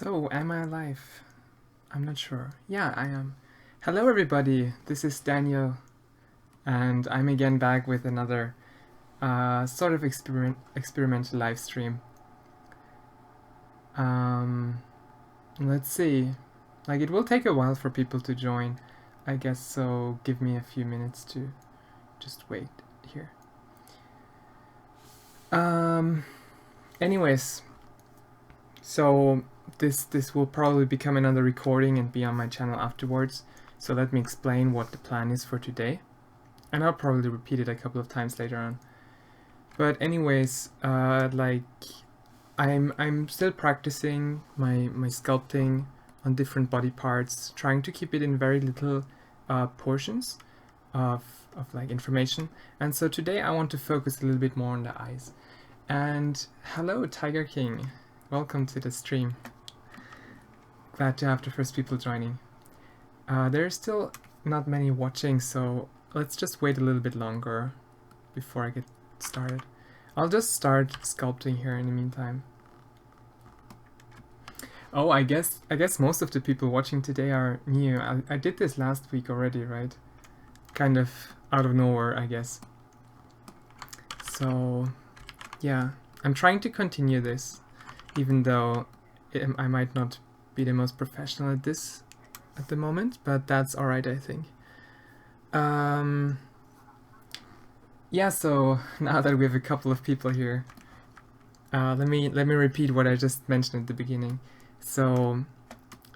So, am I alive? I'm not sure. Yeah, I am. Hello, everybody. This is Daniel, and I'm again back with another sort of experimental live stream. Let's see. Like, it will take a while for people to join, I guess, so give me a few minutes to just wait here. Anyways, so this will probably become another recording and be on my channel afterwards. So let me explain what the plan is for today, and I'll probably repeat it a couple of times later on. But anyways, like I'm still practicing my sculpting on different body parts, trying to keep it in very little portions of like information. And so today I want to focus a little bit more on the eyes. And hello, Tiger King. Welcome to the stream. Glad to have the first people joining. There's still not many watching, so let's just wait a little bit longer before I get started. I'll just start sculpting here in the meantime. Oh, I guess most of the people watching today are new. I did this last week already, right? Kind of out of nowhere, I guess. So, yeah, I'm trying to continue this, even though I might not be the most professional at this at the moment, but that's alright, I think. Yeah, so now that we have a couple of people here, let me repeat what I just mentioned at the beginning. So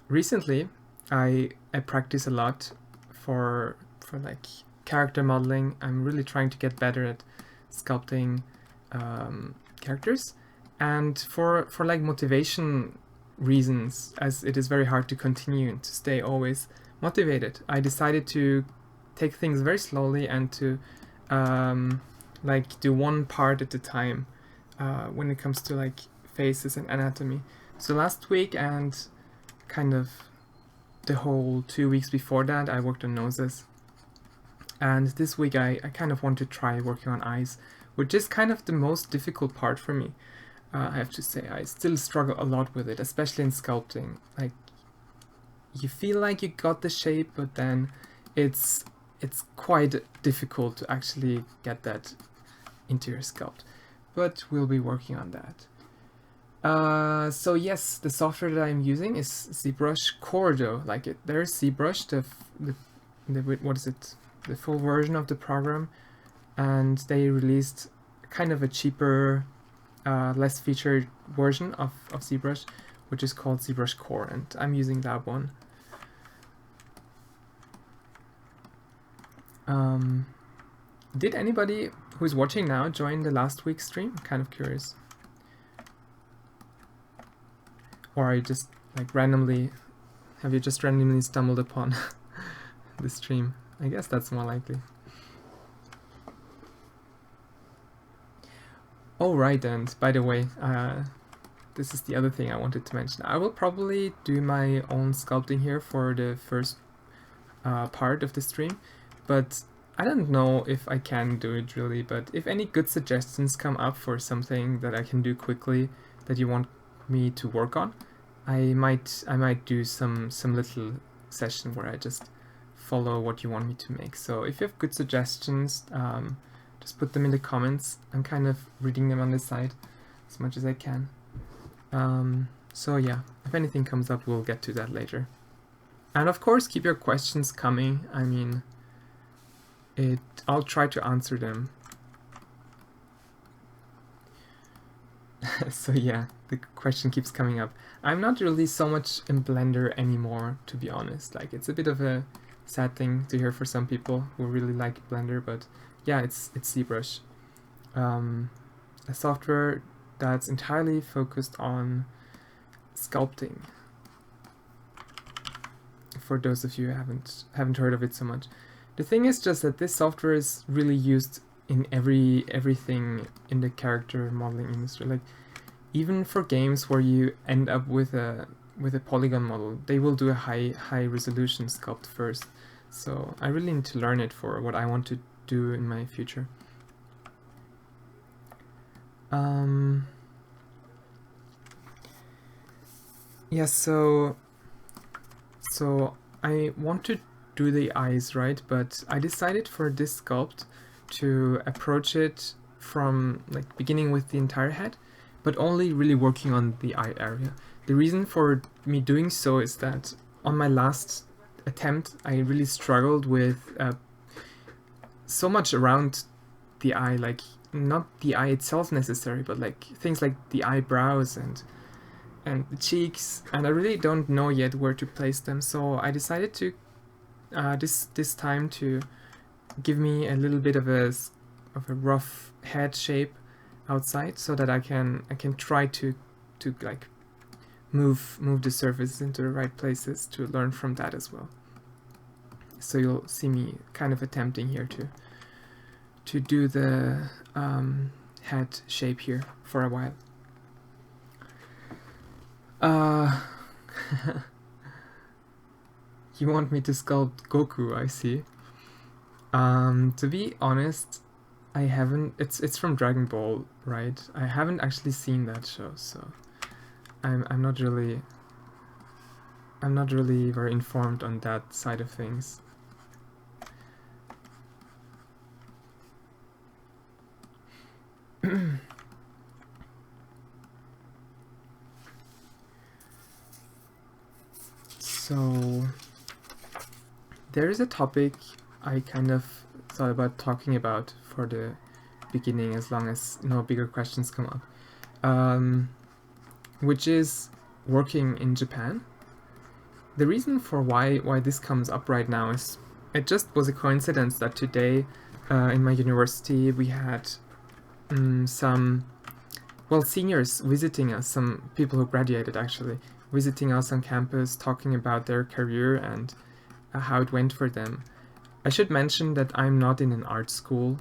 recently I practice a lot for like character modeling. I'm really trying to get better at sculpting characters, and for like motivation reasons, as it is very hard to continue to stay always motivated, I decided to take things very slowly and to like do one part at a time when it comes to like faces and anatomy. So last week and kind of the whole 2 weeks before that, I worked on noses. And this week I kind of want to try working on eyes, which is kind of the most difficult part for me. I have to say, I still struggle a lot with it, especially in sculpting. Like, you feel like you got the shape, but then it's quite difficult to actually get that into your sculpt. But we'll be working on that. So yes, the software that I'm using is ZBrush Cordo. Like there's ZBrush, what is it? The full version of the program, and they released kind of a cheaper, less featured version of ZBrush, which is called ZBrush Core, and I'm using that one. Did anybody who's watching now join the last week's stream? I'm kind of curious. Or are you just like have you just randomly stumbled upon the stream? I guess that's more likely. Oh right, and by the way, this is the other thing I wanted to mention. I will probably do my own sculpting here for the first part of the stream, but I don't know if I can do it really. But if any good suggestions come up for something that I can do quickly that you want me to work on, I might do some little session where I just follow what you want me to make. So if you have good suggestions, just put them in the comments. I'm kind of reading them on the side as much as I can. So yeah, if anything comes up, we'll get to that later. And of course, keep your questions coming. I mean, I'll try to answer them. So yeah, the question keeps coming up. I'm not really so much in Blender anymore, to be honest. Like, it's a bit of a sad thing to hear for some people who really like Blender, but yeah, it's ZBrush, a software that's entirely focused on sculpting. For those of you who haven't heard of it so much, the thing is just that this software is really used in everything in the character modeling industry. Like, even for games where you end up with a polygon model, they will do a high resolution sculpt first. So I really need to learn it for what I want to do in my future. Yeah, so I want to do the eyes, right? But I decided for this sculpt to approach it from like beginning with the entire head, but only really working on the eye area. The reason for me doing so is that on my last attempt, I really struggled with so much around the eye, like not the eye itself necessary, but like things like the eyebrows and the cheeks, and I really don't know yet where to place them. So I decided to this time to give me a little bit of a rough head shape outside, so that I can try to like move the surfaces into the right places to learn from that as well. So you'll see me kind of attempting here to do the head shape here for a while. You want me to sculpt Goku, I see. To be honest, I haven't. It's from Dragon Ball, right? I haven't actually seen that show, so I'm not really very informed on that side of things. So there is a topic I kind of thought about talking about for the beginning, as long as no bigger questions come up, which is working in Japan. The reason for why this comes up right now is it just was a coincidence that today in my university we had some seniors visiting us, some people who graduated actually visiting us on campus, talking about their career and how it went for them. I should mention that I'm not in an art school.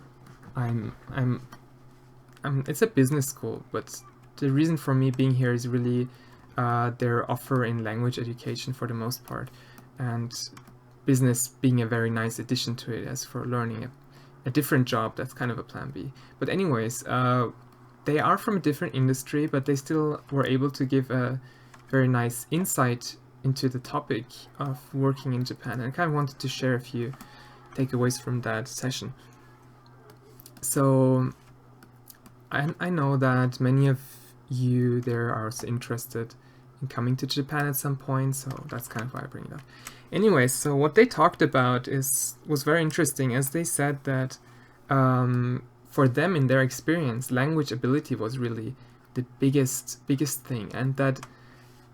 It's a business school, but the reason for me being here is really their offer in language education for the most part, and business being a very nice addition to it. As for learning a different job, that's kind of a plan B. But anyways, they are from a different industry, but they still were able to give a very nice insight into the topic of working in Japan, and I kind of wanted to share a few takeaways from that session. So I know that many of you there are also interested in coming to Japan at some point, so that's kind of why I bring it up. Anyway, so what they talked about was very interesting, as they said that for them, in their experience, language ability was really the biggest thing, and that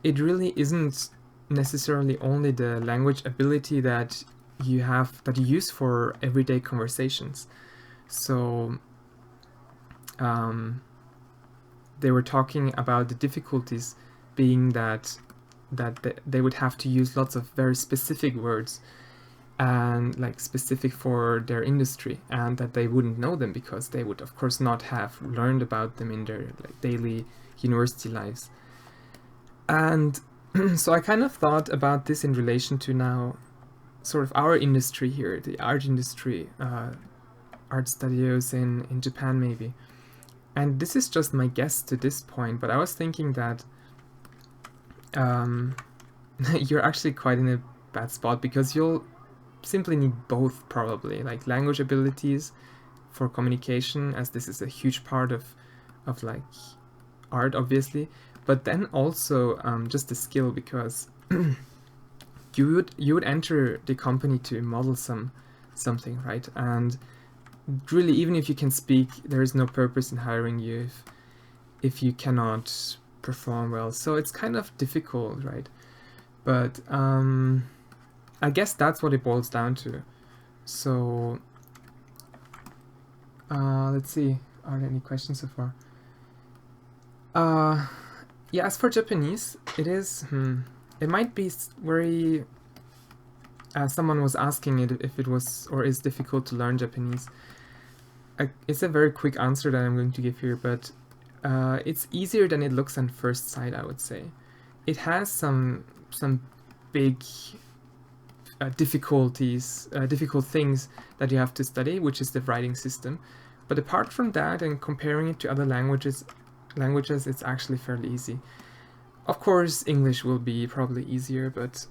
it really isn't necessarily only the language ability that you use for everyday conversations. So they were talking about the difficulties being that they would have to use lots of very specific words and like specific for their industry, and that they wouldn't know them because they would of course not have learned about them in their like daily university lives. And so I kind of thought about this in relation to now sort of our industry here, the art industry, art studios in Japan maybe. And this is just my guess to this point, but I was thinking that you're actually quite in a bad spot, because you'll simply need both probably, like language abilities for communication, as this is a huge part of like art obviously, but then also just the skill, because you would enter the company to model something, right? And really, even if you can speak, there is no purpose in hiring you if you cannot perform well. So it's kind of difficult, right? But I guess that's what it boils down to. So let's see, are there any questions so far? Yeah, as for Japanese, it is it might be very someone was asking it if it was or is difficult to learn Japanese. It's a very quick answer that I'm going to give here, but it's easier than it looks on first sight, I would say. It has some big difficult things that you have to study, which is the writing system. But apart from that, and comparing it to other languages, it's actually fairly easy. Of course, English will be probably easier, but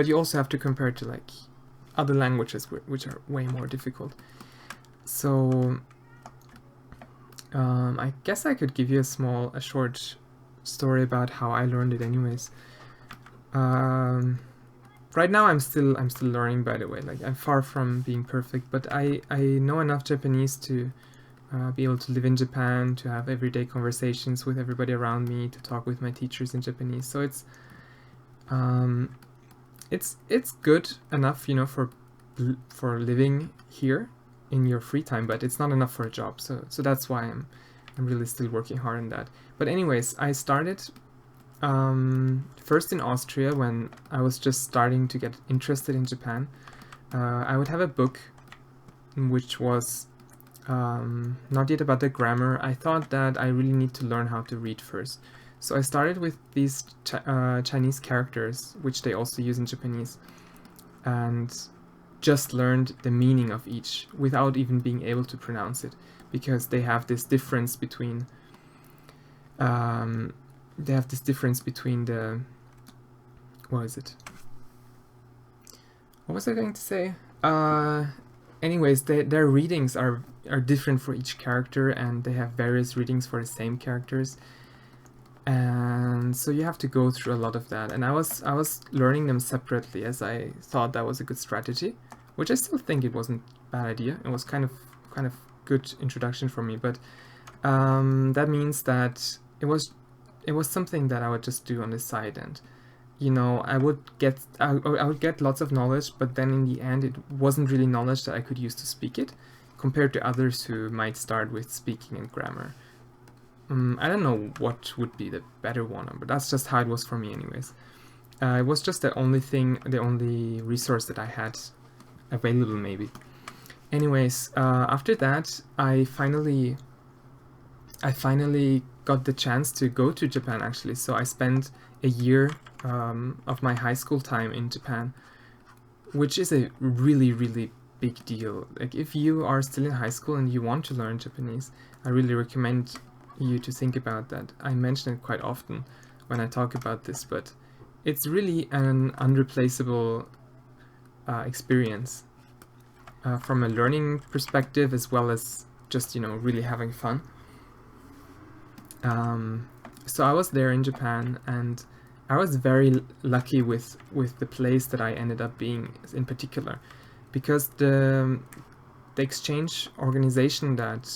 you also have to compare it to like other languages which are way more difficult. So I guess I could give you a short story about how I learned it anyways. Right now I'm still learning, by the way. Like, I'm far from being perfect, but I know enough Japanese to be able to live in Japan, to have everyday conversations with everybody around me, to talk with my teachers in Japanese. So it's good enough, you know, for living here in your free time, but it's not enough for a job. So that's why I'm really still working hard on that. But anyways, I started first in Austria when I was just starting to get interested in Japan. I would have a book which was not yet about the grammar. I thought that I really need to learn how to read first. So I started with these Chinese characters, which they also use in Japanese, and just learned the meaning of each without even being able to pronounce it, because they have this difference between the what is it? What was I going to say? Anyways, their readings are different for each character, and they have various readings for the same characters. And so you have to go through a lot of that. And I was learning them separately, as I thought that was a good strategy, which I still think it wasn't a bad idea. It was kind of good introduction for me, but that means that it was something that I would just do on the side, and you know, I would get lots of knowledge, but then in the end it wasn't really knowledge that I could use to speak it, compared to others who might start with speaking and grammar. I don't know what would be the better one, but that's just how it was for me anyways. It was just the only resource that I had available, maybe. Anyways, after that, I finally got the chance to go to Japan, actually. So I spent a year of my high school time in Japan, which is a really, really big deal. Like, if you are still in high school and you want to learn Japanese, I really recommend you to think about that. I mention it quite often when I talk about this, but it's really an unreplaceable experience from a learning perspective, as well as just, you know, really having fun. So I was there in Japan, and I was very lucky with the place that I ended up being in particular, because the exchange organization that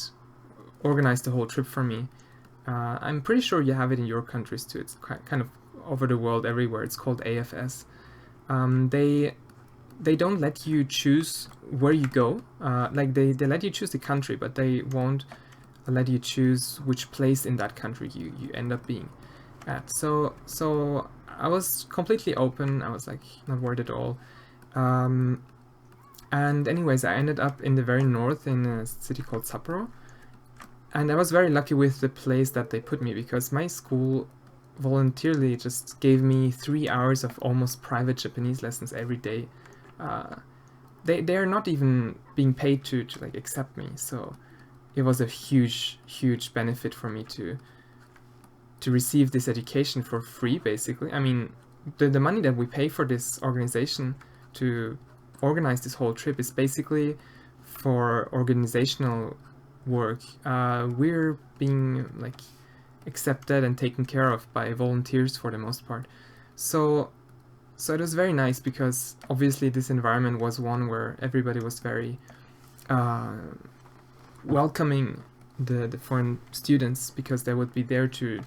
organized the whole trip for me, I'm pretty sure you have it in your countries too. It's kind of over the world everywhere. It's called AFS. They don't let you choose where you go. Like, they let you choose the country, but they won't let you choose which place in that country you end up being at. So I was completely open. I was like not worried at all. And anyways, I ended up in the very north in a city called Sapporo. And I was very lucky with the place that they put me, because my school voluntarily just gave me 3 hours of almost private Japanese lessons every day. They are not even being paid to like accept me, so it was a huge benefit for me to receive this education for free, basically. I mean, the money that we pay for this organization to organize this whole trip is basically for organizational work. We're being like accepted and taken care of by volunteers for the most part. So it was very nice, because obviously this environment was one where everybody was very welcoming the foreign students, because they would be there to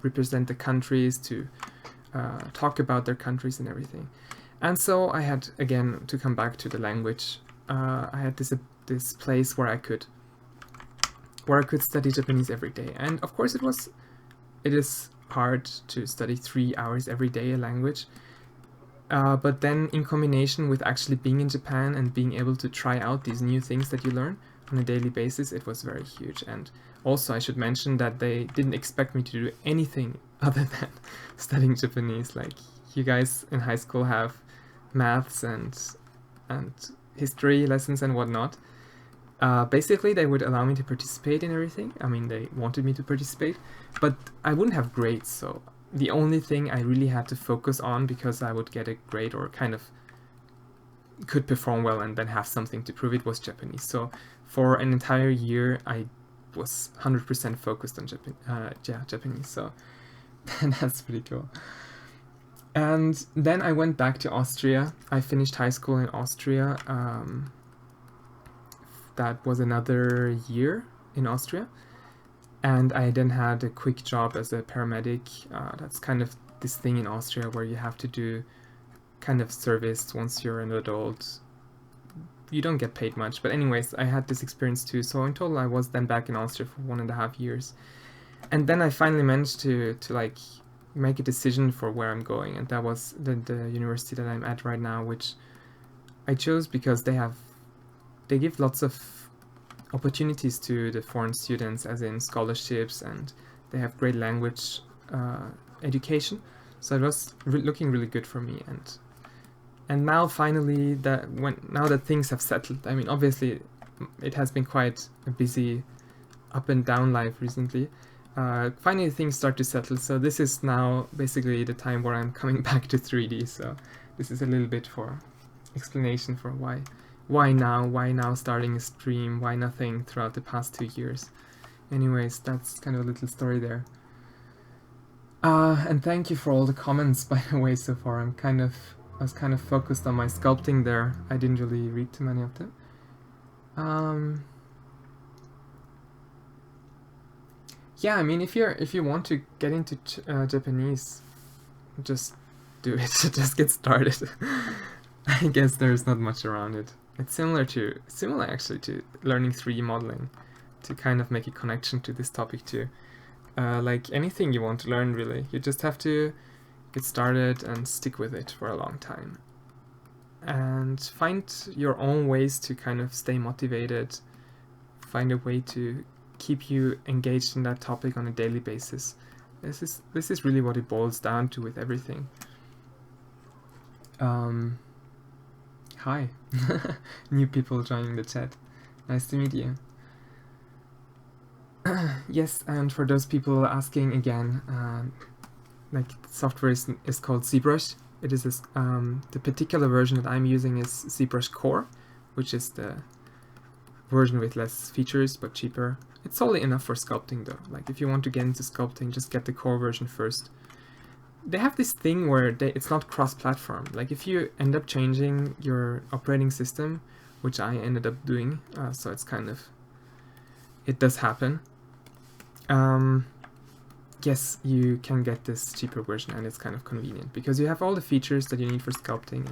represent the countries, to talk about their countries and everything. And so I had, again, to come back to the language, I had this place where I could study Japanese every day. And of course it is hard to study 3 hours every day a language. But then in combination with actually being in Japan and being able to try out these new things that you learn on a daily basis, it was very huge. And also I should mention that they didn't expect me to do anything other than studying Japanese. Like, you guys in high school have maths and history lessons and whatnot. Basically, they would allow me to participate in everything. I mean, they wanted me to participate, but I wouldn't have grades, so the only thing I really had to focus on, because I would get a grade or kind of could perform well and then have something to prove it, was Japanese. So for an entire year, I was 100% focused on Japanese, so that's pretty cool. And then I went back to Austria. I finished high school in Austria. That was another year in Austria. And I then had a quick job as a paramedic. That's kind of this thing in Austria where you have to do kind of service once you're an adult. You don't get paid much, but anyways, I had this experience too. So in total, I was then back in Austria for 1.5 years. And then I finally managed to like make a decision for where I'm going, and that was the university that I'm at right now, which I chose because they give lots of opportunities to the foreign students, as in scholarships, and they have great language education. So it was looking really good for me, and now finally now that things have settled, I mean, obviously it has been quite a busy up and down life recently. Finally things start to settle, so this is now basically the time where I'm coming back to 3D. So this is a little bit for explanation for why now starting a stream, why nothing throughout the past 2 years. Anyways, that's kind of a little story there. And thank you for all the comments, by the way, so far. I was kind of focused on my sculpting there. I didn't really read too many of them. Yeah, I mean, if you want to get into Japanese, just do it. Just get started. I guess there's not much around it. It's similar actually to learning 3D modeling, to kind of make a connection to this topic too. Like anything you want to learn, really, you just have to get started and stick with it for a long time, and find your own ways to kind of stay motivated, find a way to keep you engaged in that topic on a daily basis. This is really what it boils down to with everything. Hi. New people joining the chat. Nice to meet you. Yes, and for those people asking again, like, software is called ZBrush. It is the particular version that I'm using is ZBrush Core, which is the version with less features but cheaper. It's solely enough for sculpting though. Like, if you want to get into sculpting, just get the core version first. They have this thing where it's not cross-platform. Like, if you end up changing your operating system, which I ended up doing, so it's kind of, it does happen. Yes, you can get this cheaper version, and it's kind of convenient because you have all the features that you need for sculpting,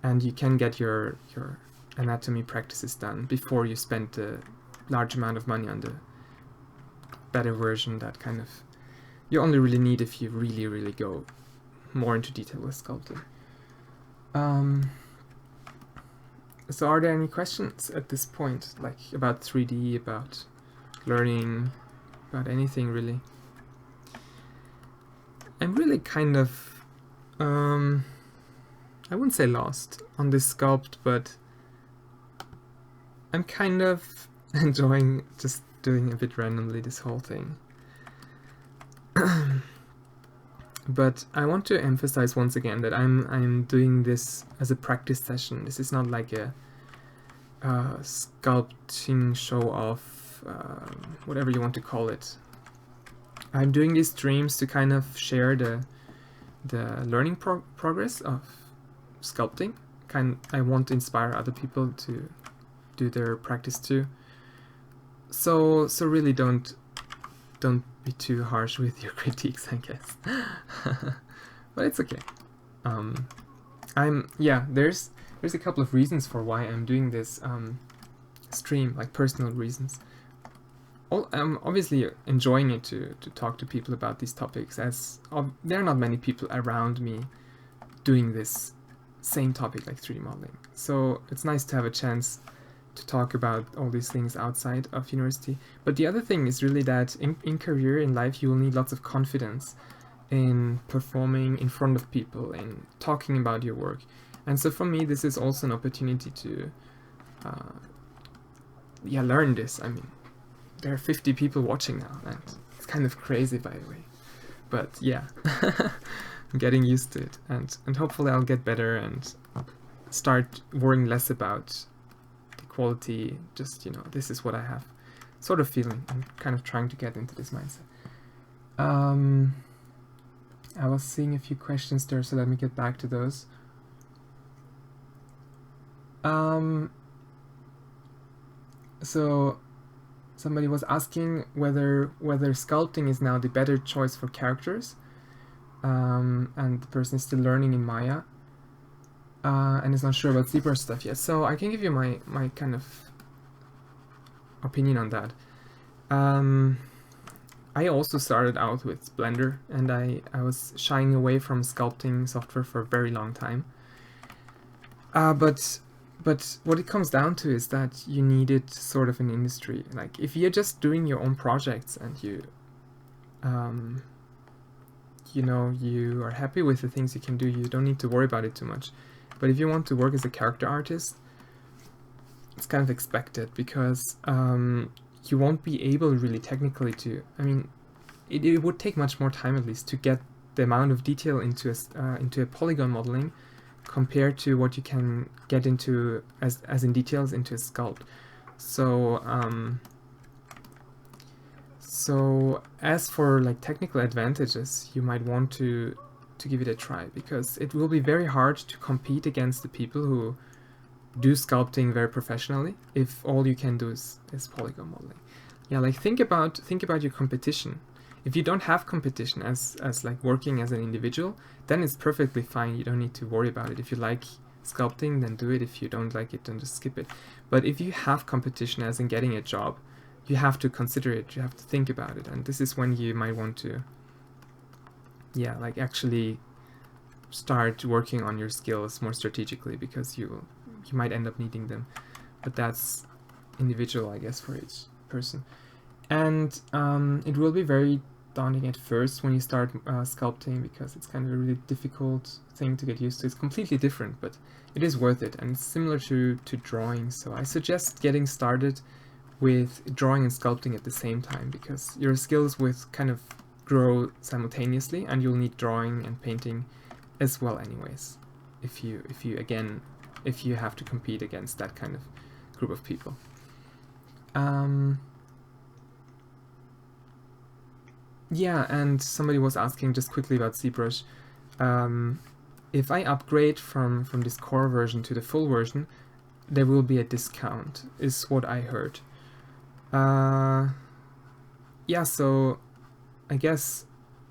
and you can get your anatomy practices done before you spend a large amount of money on the better version that kind of you only really need if you really go more into detail with sculpting. So are there any questions at this point, like about 3D, about learning, about anything really? I'm really kind of I wouldn't say lost on this sculpt, but I'm kind of enjoying just doing a bit randomly this whole thing. But I want to emphasize once again that I'm doing this as a practice session. This is not like a sculpting show off, whatever you want to call it. I'm doing these streams to kind of share the learning progress of sculpting. I want to inspire other people to do their practice too. So really don't be too harsh with your critiques, I guess. But it's okay. There's a couple of reasons for why I'm doing this stream, like personal reasons. I'm obviously enjoying it to talk to people about these topics, as there are not many people around me doing this same topic like 3D modeling. So it's nice to have a chance to talk about all these things outside of university. But the other thing is really that in career, in life, you will need lots of confidence in performing in front of people and talking about your work. And so for me, this is also an opportunity yeah, learn this. I mean, there are 50 people watching now, and it's kind of crazy, by the way. But yeah, I'm getting used to it, and hopefully I'll get better and start worrying less about the quality. Just, you know, this is what I have sort of feeling. I'm kind of trying to get into this mindset. I was seeing a few questions there, so let me get back to those. So somebody was asking whether sculpting is now the better choice for characters, and the person is still learning in Maya, and is not sure about ZBrush stuff yet. So I can give you my kind of opinion on that. I also started out with Blender, and I was shying away from sculpting software for a very long time. But what it comes down to is that you needed sort of an industry. Like, if you're just doing your own projects and you know, you are happy with the things you can do, you don't need to worry about it too much. But if you want to work as a character artist, it's kind of expected, because you won't be able really technically to, I mean, it would take much more time at least to get the amount of detail into a polygon modeling compared to what you can get into as in details into a sculpt. So so as for like technical advantages, you might want to give it a try, because it will be very hard to compete against the people who do sculpting very professionally if all you can do is polygon modeling. Yeah, like think about your competition. If you don't have competition as like working as an individual, then it's perfectly fine. You don't need to worry about it. If you like sculpting, then do it. If you don't like it, then just skip it. But if you have competition as in getting a job, you have to consider it. You have to think about it. And this is when you might want to, yeah, like actually start working on your skills more strategically, because you might end up needing them. But that's individual, I guess, for each person. And it will be very daunting at first when you start sculpting, because it's kind of a really difficult thing to get used to. It's completely different, but it is worth it, and it's similar to drawing. So I suggest getting started with drawing and sculpting at the same time, because your skills will kind of grow simultaneously, and you'll need drawing and painting as well anyways, if you have to compete against that kind of group of people. Yeah, and somebody was asking just quickly about ZBrush. If I upgrade from this core version to the full version, there will be a discount, is what I heard. Yeah, so I guess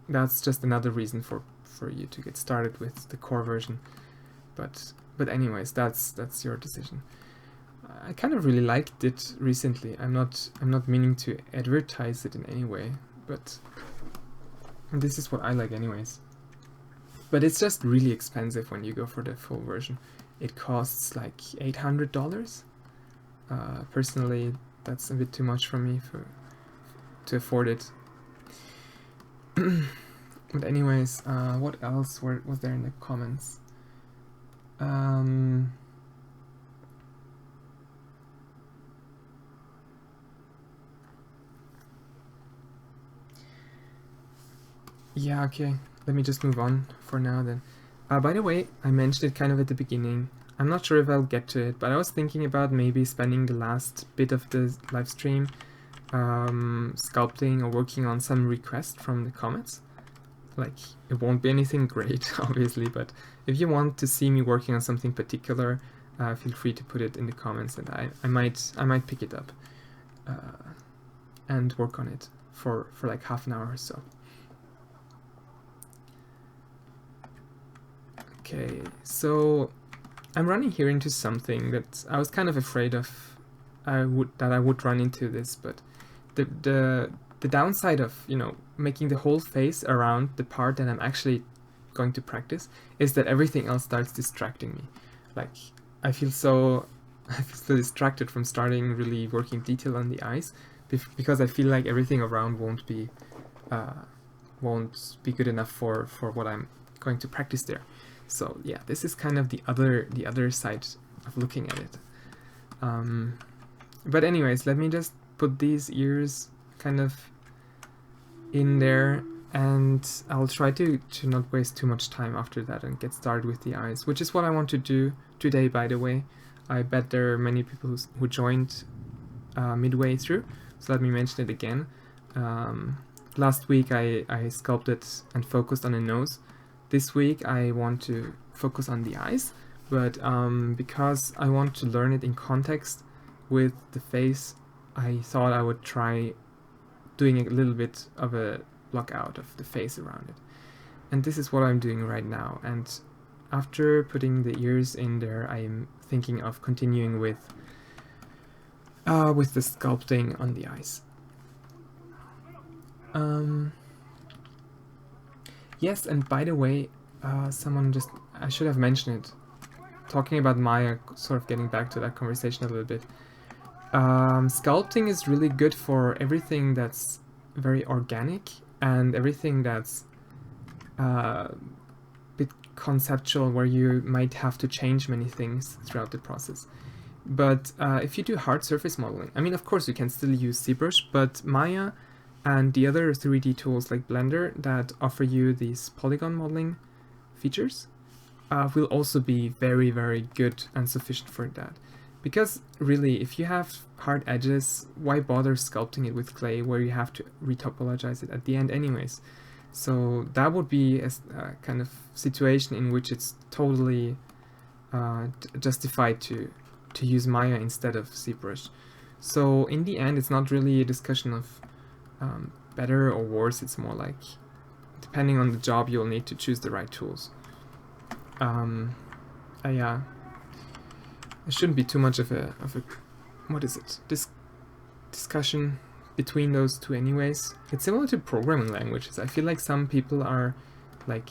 that's just another reason for you to get started with the core version. But anyways, that's your decision. I kind of really liked it recently. I'm not meaning to advertise it in any way, but this is what I like anyways. But it's just really expensive when you go for the full version. It costs like $800. Personally, that's a bit too much for me to afford it. But anyways, what else was there in the comments? Yeah, okay, let me just move on for now then. By the way, I mentioned it kind of at the beginning. I'm not sure if I'll get to it, but I was thinking about maybe spending the last bit of the live stream sculpting or working on some requests from the comments. Like, it won't be anything great, obviously, but if you want to see me working on something particular, feel free to put it in the comments, and I might pick it up and work on it for like half an hour or so. Okay, so I'm running here into something that I was kind of afraid of I would run into this, but the downside of, you know, making the whole face around the part that I'm actually going to practice is that everything else starts distracting me. Like, I feel so distracted from starting really working detail on the eyes, because I feel like everything around won't be good enough for what I'm going to practice there. So yeah, this is kind of the other side of looking at it. But anyways, let me just put these ears kind of in there, and I'll try to not waste too much time after that and get started with the eyes, which is what I want to do today, by the way. I bet there are many people who joined midway through, so let me mention it again. Last week I sculpted and focused on the nose. This week I want to focus on the eyes, but because I want to learn it in context with the face, I thought I would try doing a little bit of a block out of the face around it. And this is what I'm doing right now. And after putting the ears in there, I'm thinking of continuing with the sculpting on the eyes. Yes, and by the way, I should have mentioned it. Talking about Maya, sort of getting back to that conversation a little bit. Sculpting is really good for everything that's very organic and everything that's a bit conceptual, where you might have to change many things throughout the process. But if you do hard surface modeling, I mean, of course you can still use ZBrush, but Maya and the other 3D tools like Blender that offer you these polygon modeling features will also be very, very good and sufficient for that. Because really, if you have hard edges, why bother sculpting it with clay where you have to retopologize it at the end anyways? So that would be a kind of situation in which it's totally justified to use Maya instead of ZBrush. So in the end, it's not really a discussion of better or worse. It's more like, depending on the job, you'll need to choose the right tools. Yeah. There shouldn't be too much of a what is it? Discussion between those two anyways. It's similar to programming languages. I feel like some people are like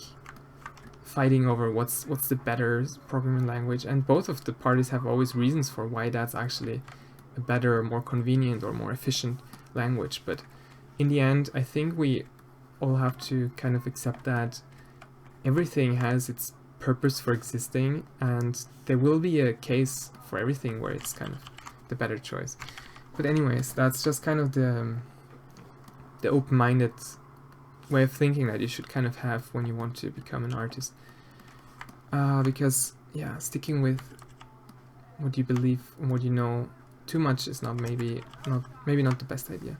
fighting over what's the better programming language, and both of the parties have always reasons for why that's actually a better, more convenient or more efficient language. But in the end, I think we all have to kind of accept that everything has its purpose for existing, and there will be a case for everything where it's kind of the better choice. But anyways, that's just kind of the open-minded way of thinking that you should kind of have when you want to become an artist. Because yeah, sticking with what you believe and what you know too much is maybe not the best idea.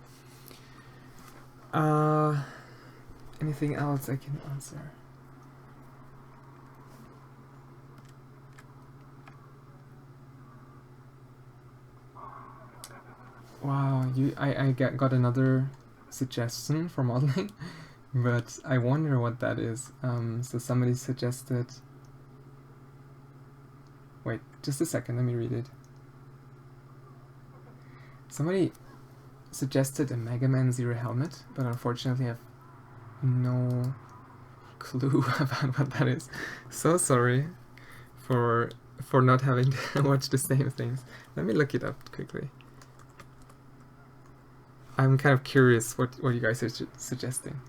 Anything else I can answer? Wow, I got another suggestion for modeling, but I wonder what that is. So somebody suggested... Wait, just a second, let me read it. Somebody suggested a Mega Man Zero helmet, but unfortunately I have no clue about what that is. So sorry for not having to watch the same things. Let me look it up quickly. I'm kind of curious what you guys are suggesting.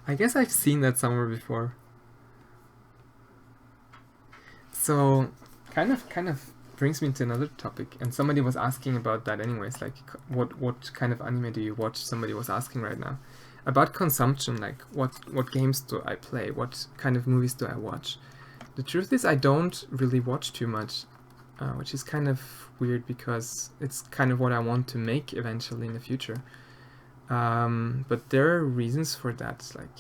I guess I've seen that somewhere before. So, kind of brings me to another topic, and somebody was asking about that anyways, like what kind of anime do you watch? Somebody was asking right now about consumption, like what games do I play, what kind of movies do I watch. The truth is I don't really watch too much, which is kind of weird because it's kind of what I want to make eventually in the future. But there are reasons for that, like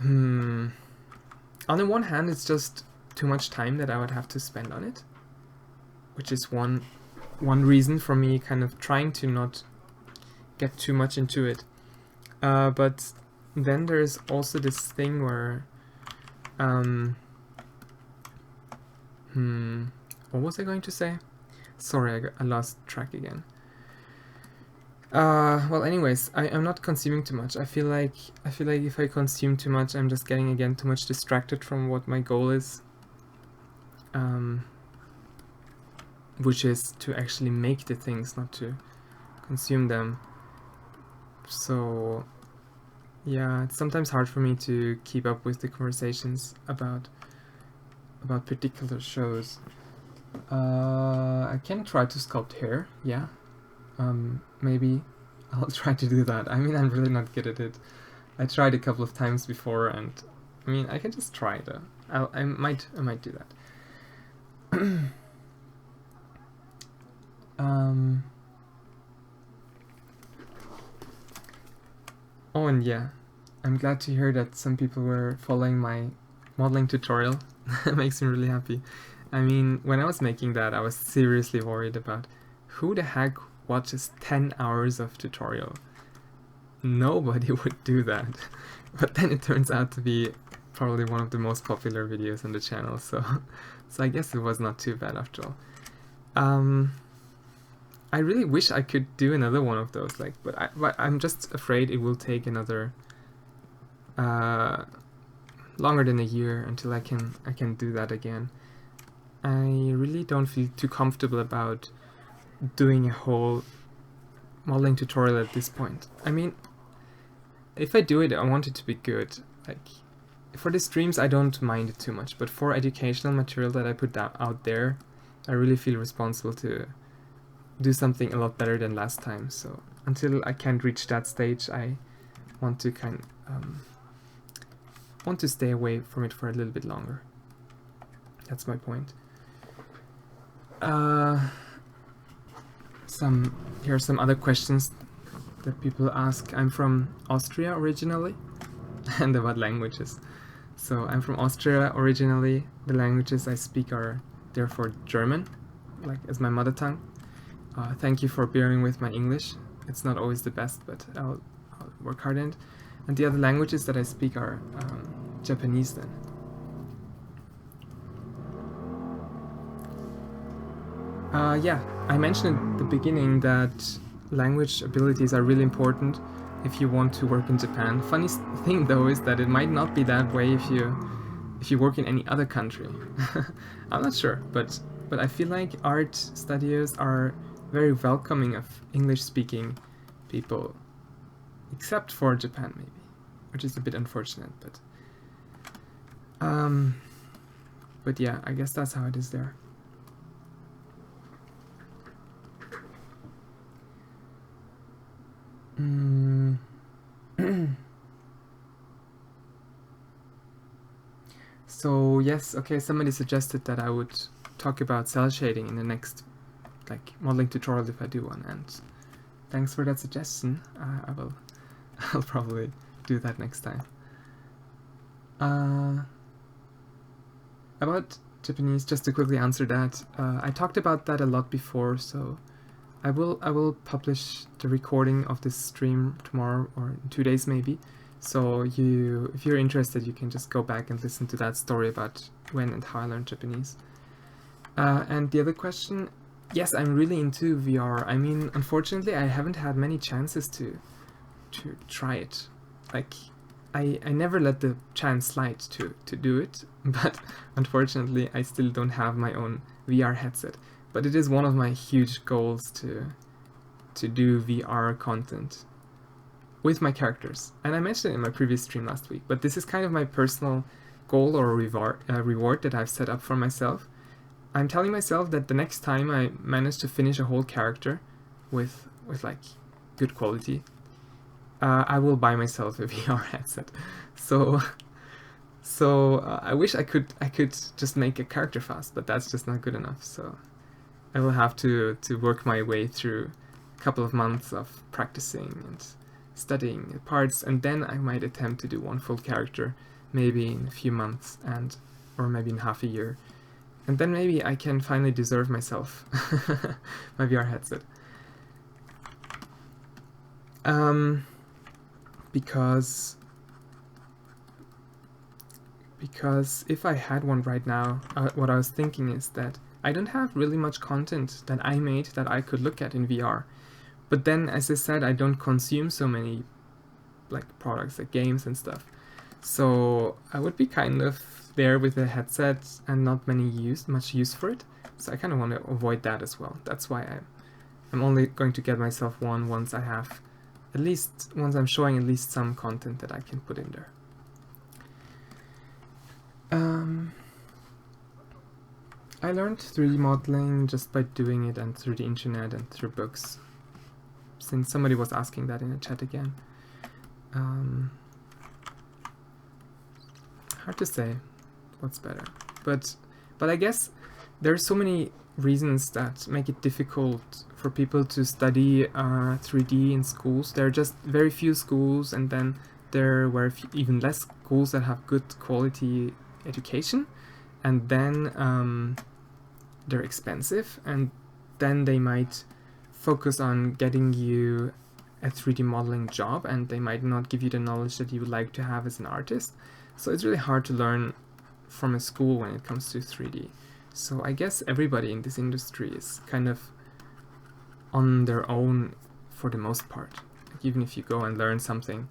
on the one hand it's just too much time that I would have to spend on it, which is one reason for me kind of trying to not get too much into it. But then there's also this thing where what was I going to say? Sorry, I lost track again. Well, anyways, I'm not consuming too much. I feel like if I consume too much, I'm just getting again too much distracted from what my goal is, which is to actually make the things, not to consume them. So Yeah, it's sometimes hard for me to keep up with the conversations about particular shows. I can try to sculpt hair, yeah. Maybe I'll try to do that. I mean, I'm really not good at it. I tried a couple of times before, and I mean, I can just try though. I might do that. Oh, and yeah, I'm glad to hear that some people were following my modeling tutorial. It makes me really happy. I mean, when I was making that, I was seriously worried about who the heck watches 10 hours of tutorial. Nobody would do that. But then it turns out to be probably one of the most popular videos on the channel, so I guess it was not too bad after all. I really wish I could do another one of those, like, but I'm just afraid it will take another longer than a year until I can do that again. I really don't feel too comfortable about doing a whole modeling tutorial at this point. I mean, if I do it, I want it to be good. Like, for the streams, I don't mind it too much, but for educational material that I put out there, I really feel responsible to do something a lot better than last time. So until I can't reach that stage, I want to want to stay away from it for a little bit longer. That's my point. Here are some other questions that people ask. I'm from Austria originally, and about languages. So I'm from Austria originally. The languages I speak are therefore German, like as my mother tongue. Thank you for bearing with my English. It's not always the best, but I'll work hard in it. And the other languages that I speak are Japanese then. Yeah, I mentioned at the beginning that language abilities are really important if you want to work in Japan. Funny thing though is that it might not be that way if you work in any other country. I'm not sure, but I feel like art studios are very welcoming of English-speaking people, except for Japan maybe, which is a bit unfortunate, but yeah, I guess that's how it is there. So yes, okay, somebody suggested that I would talk about cell shading in the next modeling tutorial if I do one, and thanks for that suggestion. I'll probably do that next time. About Japanese, just to quickly answer that, I talked about that a lot before, so I will publish the recording of this stream tomorrow or in 2 days maybe. So if you're interested, you can just go back and listen to that story about when and how I learned Japanese. And the other question, yes, I'm really into VR. I mean, unfortunately, I haven't had many chances to try it. Like, I never let the chance slide to do it, but unfortunately, I still don't have my own VR headset. But it is one of my huge goals to do VR content with my characters. And I mentioned it in my previous stream last week, but this is kind of my personal goal or reward that I've set up for myself. I'm telling myself that the next time I manage to finish a whole character with like good quality, I will buy myself a VR headset. So I wish I could just make a character fast, but that's just not good enough. So I will have to work my way through a couple of months of practicing and studying the parts, and then I might attempt to do one full character, maybe in a few months, or maybe in half a year. And then maybe I can finally deserve myself my VR headset. Because if I had one right now, what I was thinking is that I don't have really much content that I made that I could look at in VR. But then, as I said, I don't consume so many products like games and stuff. So I would be kind of there with a headset and not much use for it. So I kind of want to avoid that as well. That's why I'm only going to get myself one once I have at least once I'm showing at least some content that I can put in there. I learned 3D modeling just by doing it and through the internet and through books, since somebody was asking that in the chat again. Hard to say what's better, but I guess there are so many reasons that make it difficult for people to study 3D in schools. There are just very few schools, and then there were even less schools that have good quality education, and then they're expensive, and then they might focus on getting you a 3D modeling job, and they might not give you the knowledge that you would like to have as an artist. So it's really hard to learn from a school when it comes to 3D. So I guess everybody in this industry is kind of on their own for the most part. Like, even if you go and learn something,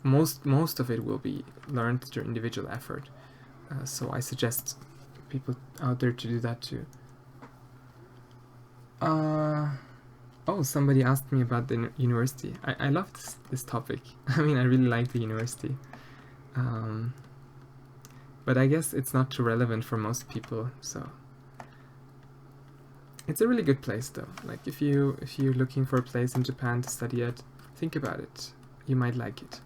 most of it will be learned through individual effort. So I suggest people out there to do that too. Oh, somebody asked me about the university. I love this topic. I mean, I really like the university. But I guess it's not too relevant for most people, so it's a really good place though. Like, if you're looking for a place in Japan to study at, think about it. You might like it.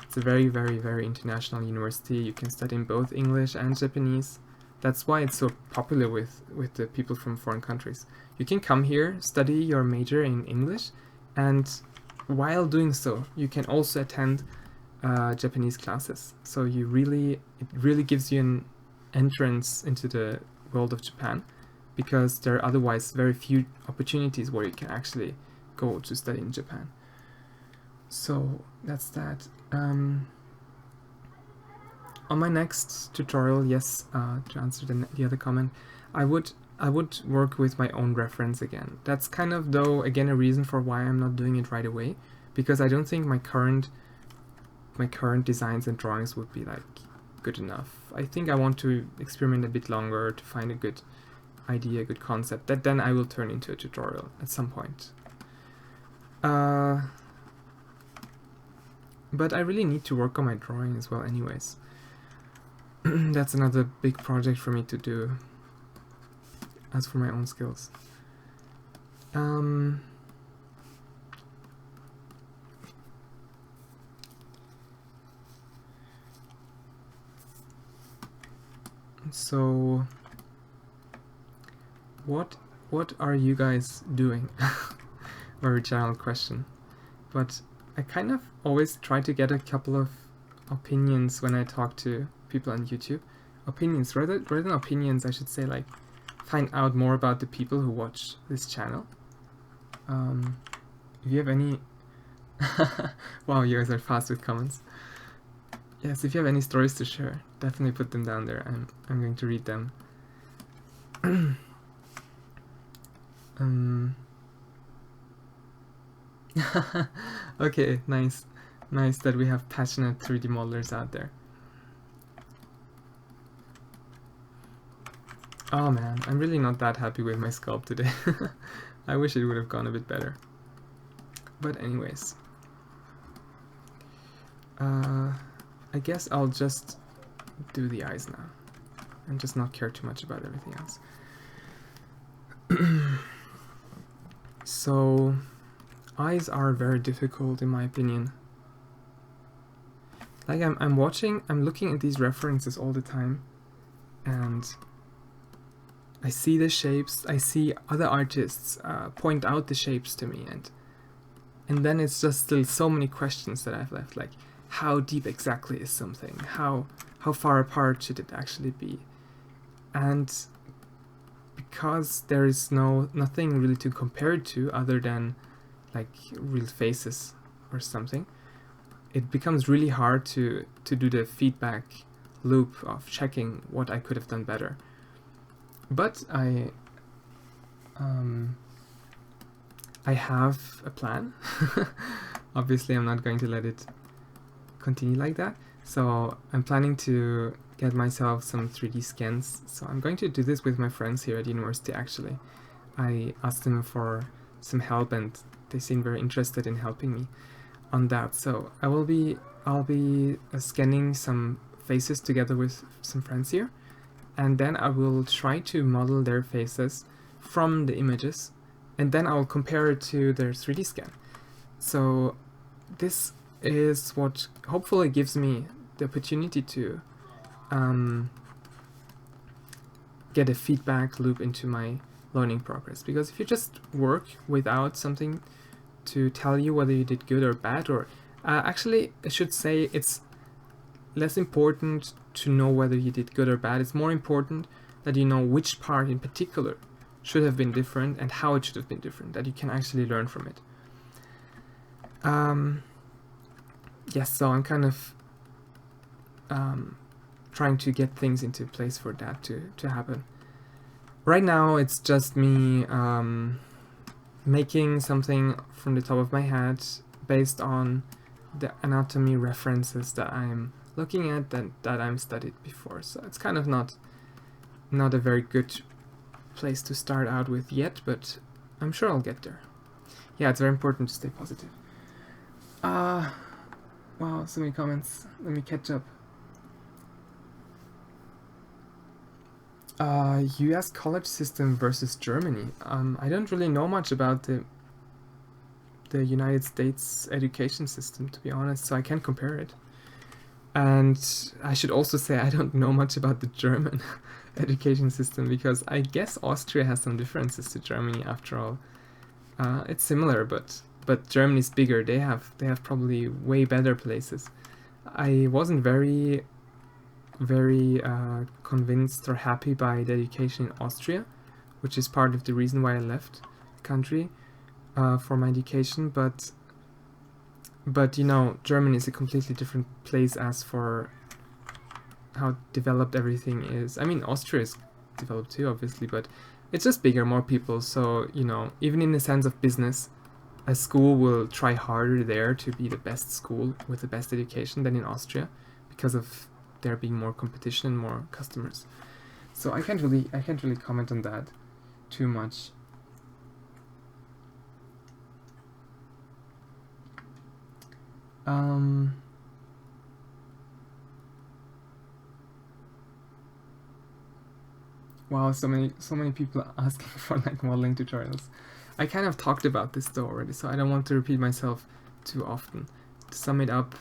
It's a very, very, very international university. You can study in both English and Japanese. That's why it's so popular with the people from foreign countries. You can come here, study your major in English, and while doing so, you can also attend Japanese classes. So it really gives you an entrance into the world of Japan, because there are otherwise very few opportunities where you can actually go to study in Japan. So that's that. On my next tutorial, yes, to answer the other comment, I would work with my own reference again. That's kind of, though, again, a reason for why I'm not doing it right away, because I don't think my current designs and drawings would be like good enough. I think I want to experiment a bit longer to find a good idea, a good concept, that then I will turn into a tutorial at some point. But I really need to work on my drawing as well anyways. That's another big project for me to do, as for my own skills. So what are you guys doing? Very general question, but I kind of always try to get a couple of opinions when I talk to people on YouTube. Opinions, rather than opinions, I should say, like, find out more about the people who watch this channel. If you have any wow, you guys are fast with comments. Yes, if you have any stories to share, definitely put them down there. I'm going to read them. Okay, nice that we have passionate 3D modelers out there. Oh man, I'm really not that happy with my sculpt today. I wish it would have gone a bit better. But anyways, I guess I'll just do the eyes now and just not care too much about everything else. So, eyes are very difficult in my opinion. Like, I'm looking at these references all the time, and I see the shapes, I see other artists point out the shapes to me, and then it's just still so many questions that I've left, like, how deep exactly is something? How far apart should it actually be? And because there is nothing really to compare it to other than like real faces or something, it becomes really hard to do the feedback loop of checking what I could have done better. But I have a plan. Obviously, I'm not going to let it continue like that. So I'm planning to get myself some 3D scans. So I'm going to do this with my friends here at university, actually. I asked them for some help and they seem very interested in helping me. on that. So I'll be scanning some faces together with some friends here, and then I will try to model their faces from the images, and then I'll compare it to their 3D scan. So this is what hopefully gives me the opportunity to get a feedback loop into my learning progress. Because if you just work without something to tell you whether you did good or bad, or actually I should say it's less important to know whether you did good or bad. It's more important that you know which part in particular should have been different and how it should have been different, that you can actually learn from it. Yes, so I'm kind of trying to get things into place for that to happen. Right now it's just me making something from the top of my head based on the anatomy references that I'm looking at that I'm studied before. So it's kind of not a very good place to start out with yet, but I'm sure I'll get there. Yeah, it's very important to stay positive. Wow, so many comments. Let me catch up. US college system versus Germany. I don't really know much about the United States education system, to be honest, so I can't compare it. And I should also say I don't know much about the German education system, because I guess Austria has some differences to Germany after all. It's similar, but Germany's bigger. They have probably way better places. I wasn't very convinced or happy by the education in Austria, which is part of the reason why I left the country for my education. But you know, Germany is a completely different place as for how developed everything is. I mean, Austria is developed too, obviously, but it's just bigger, more people. So, you know, even in the sense of business, a school will try harder there to be the best school with the best education than in Austria, because of there being more competition and more customers. So I can't really comment on that too much. Wow, so many people asking for like modeling tutorials. I kind of talked about this though already, so I don't want to repeat myself too often. To sum it up,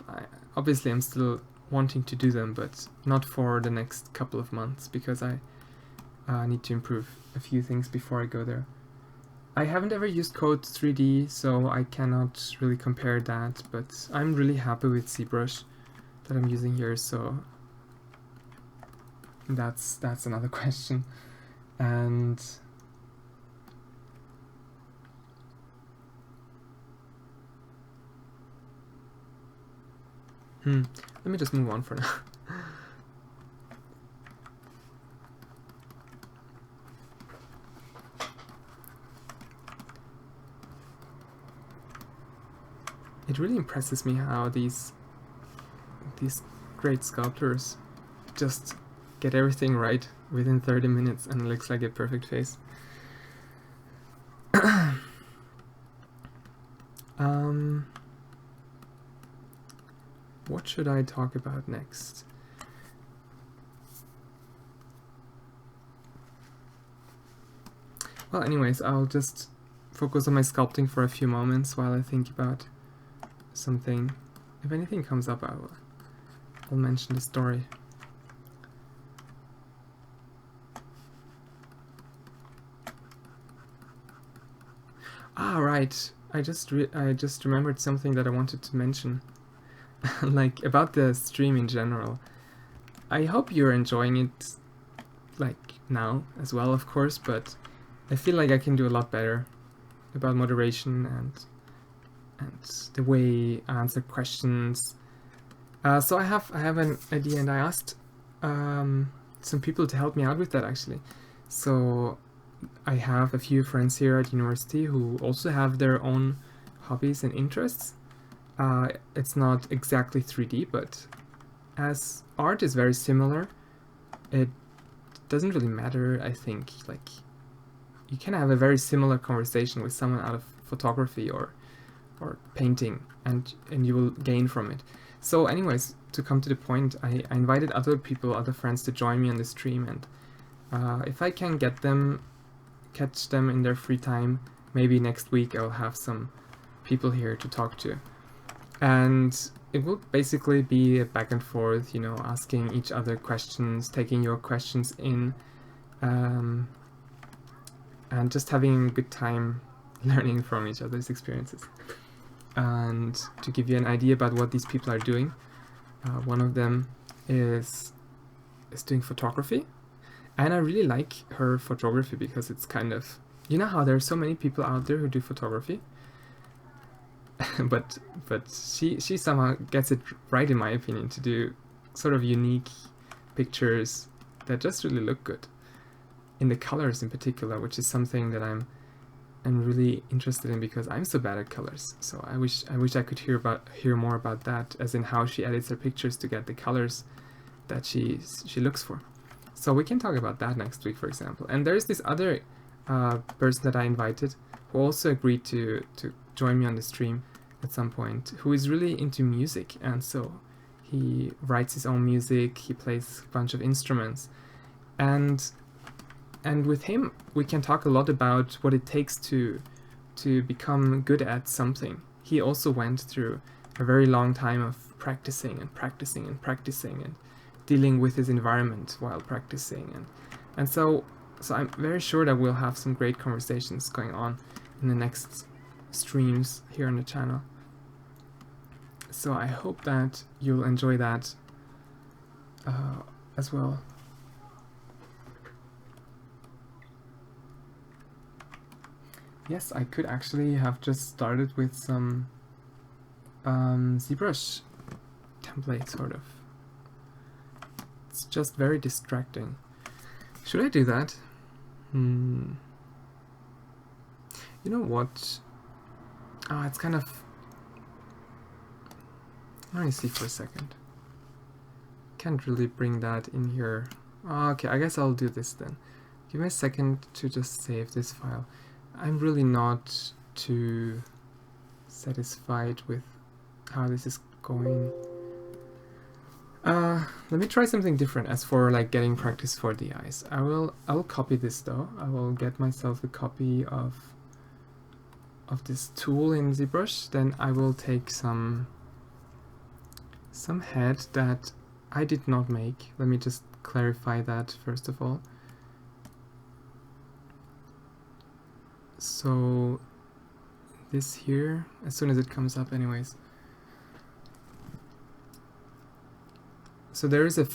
obviously I'm still wanting to do them, but not for the next couple of months, because I need to improve a few things before I go there. I haven't ever used Code 3D, so I cannot really compare that, but I'm really happy with ZBrush that I'm using here, so that's another question. And let me just move on for now. It really impresses me how these great sculptors just get everything right within 30 minutes and it looks like a perfect face. What should I talk about next? Well, anyways, I'll just focus on my sculpting for a few moments while I think about something. If anything comes up, I'll mention the story. Ah, right. I just remembered something that I wanted to mention. Like, about the stream in general. I hope you're enjoying it, like, now as well, of course, but I feel like I can do a lot better about moderation and the way I answer questions. So I have an idea, and I asked some people to help me out with that, actually. So I have a few friends here at university who also have their own hobbies and interests. It's not exactly 3D, but as art is very similar, it doesn't really matter, I think. Like, you can have a very similar conversation with someone out of photography or or painting, and you will gain from it. So anyways, to come to the point, I invited other people, other friends to join me on the stream, and if I can catch them in their free time, maybe next week I'll have some people here to talk to. And it will basically be a back and forth, you know, asking each other questions, taking your questions in, and just having a good time learning from each other's experiences. And to give you an idea about what these people are doing, one of them is doing photography, and I really like her photography because it's kind of, you know how there are so many people out there who do photography, but she somehow gets it right, in my opinion, to do sort of unique pictures that just really look good, in the colors in particular, which is something that I'm really interested in because I'm so bad at colors. So I wish I could hear more about that, as in how she edits her pictures to get the colors that she looks for. So we can talk about that next week, for example. And there's this other person that I invited who also agreed to join me on the stream at some point, who is really into music, and so he writes his own music, he plays a bunch of instruments, and with him we can talk a lot about what it takes to become good at something. He also went through a very long time of practicing and dealing with his environment while practicing, and so I'm very sure that we'll have some great conversations going on in the next streams here on the channel. So I hope that you'll enjoy that as well. Yes, I could actually have just started with some ZBrush template, sort of. It's just very distracting. Should I do that? You know what? It's kind of... Let me see for a second. Can't really bring that in here. Okay, I guess I'll do this then. Give me a second to just save this file. I'm really not too satisfied with how this is going. Let me try something different as for like getting practice for the eyes. I will copy this though. I will get myself a copy of this tool in ZBrush. Then I will take some head that I did not make. Let me just clarify that first of all. So this here, as soon as it comes up anyways. So there is a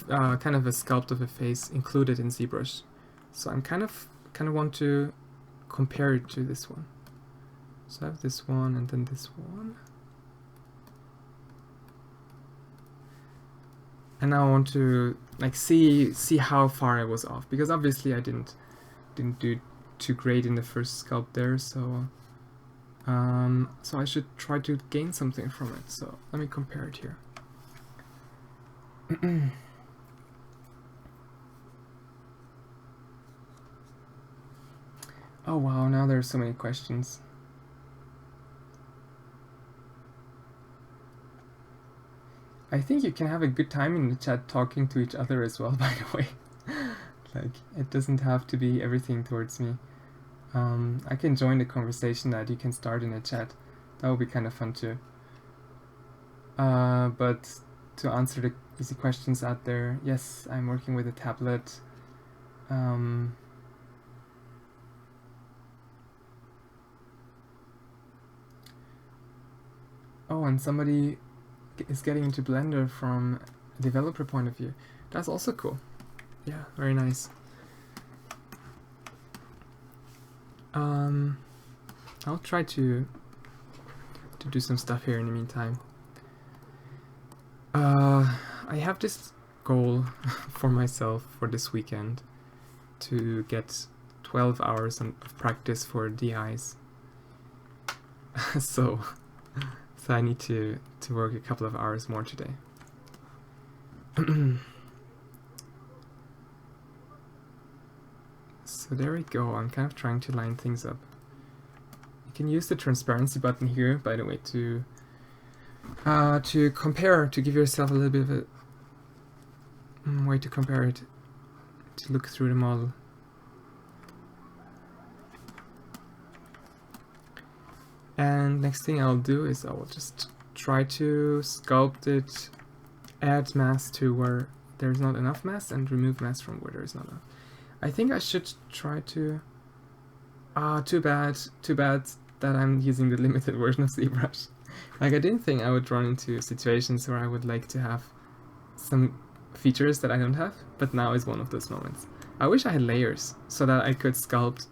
kind of a sculpt of a face included in ZBrush. So I'm kind of want to compare it to this one. So I have this one and then this one. And now I want to like see how far I was off, because obviously I didn't do too great in the first sculpt there, so I should try to gain something from it. So let me compare it here. Oh wow, now there are so many questions. I think you can have a good time in the chat talking to each other as well, by the way. Like, it doesn't have to be everything towards me. I can join the conversation that you can start in the chat. That would be kind of fun too. But to answer the easy questions out there, yes, I'm working with a tablet. Oh, and somebody is getting into Blender from a developer point of view. That's also cool. Yeah, very nice. I'll try to do some stuff here in the meantime. I have this goal for myself for this weekend to get 12 hours of practice for DIs. So I need to work a couple of hours more today. So there we go. I'm kind of trying to line things up. can use the transparency button here, by the way, to compare, to give yourself a little bit of a way to compare it, to look through the model. And next thing I'll do is I will just try to sculpt it, add mass to where there's not enough mass, and remove mass from where there's not enough. I think I should try to... too bad that I'm using the limited version of ZBrush. Like, I didn't think I would run into situations where I would like to have some features that I don't have, but now is one of those moments. I wish I had layers so that I could sculpt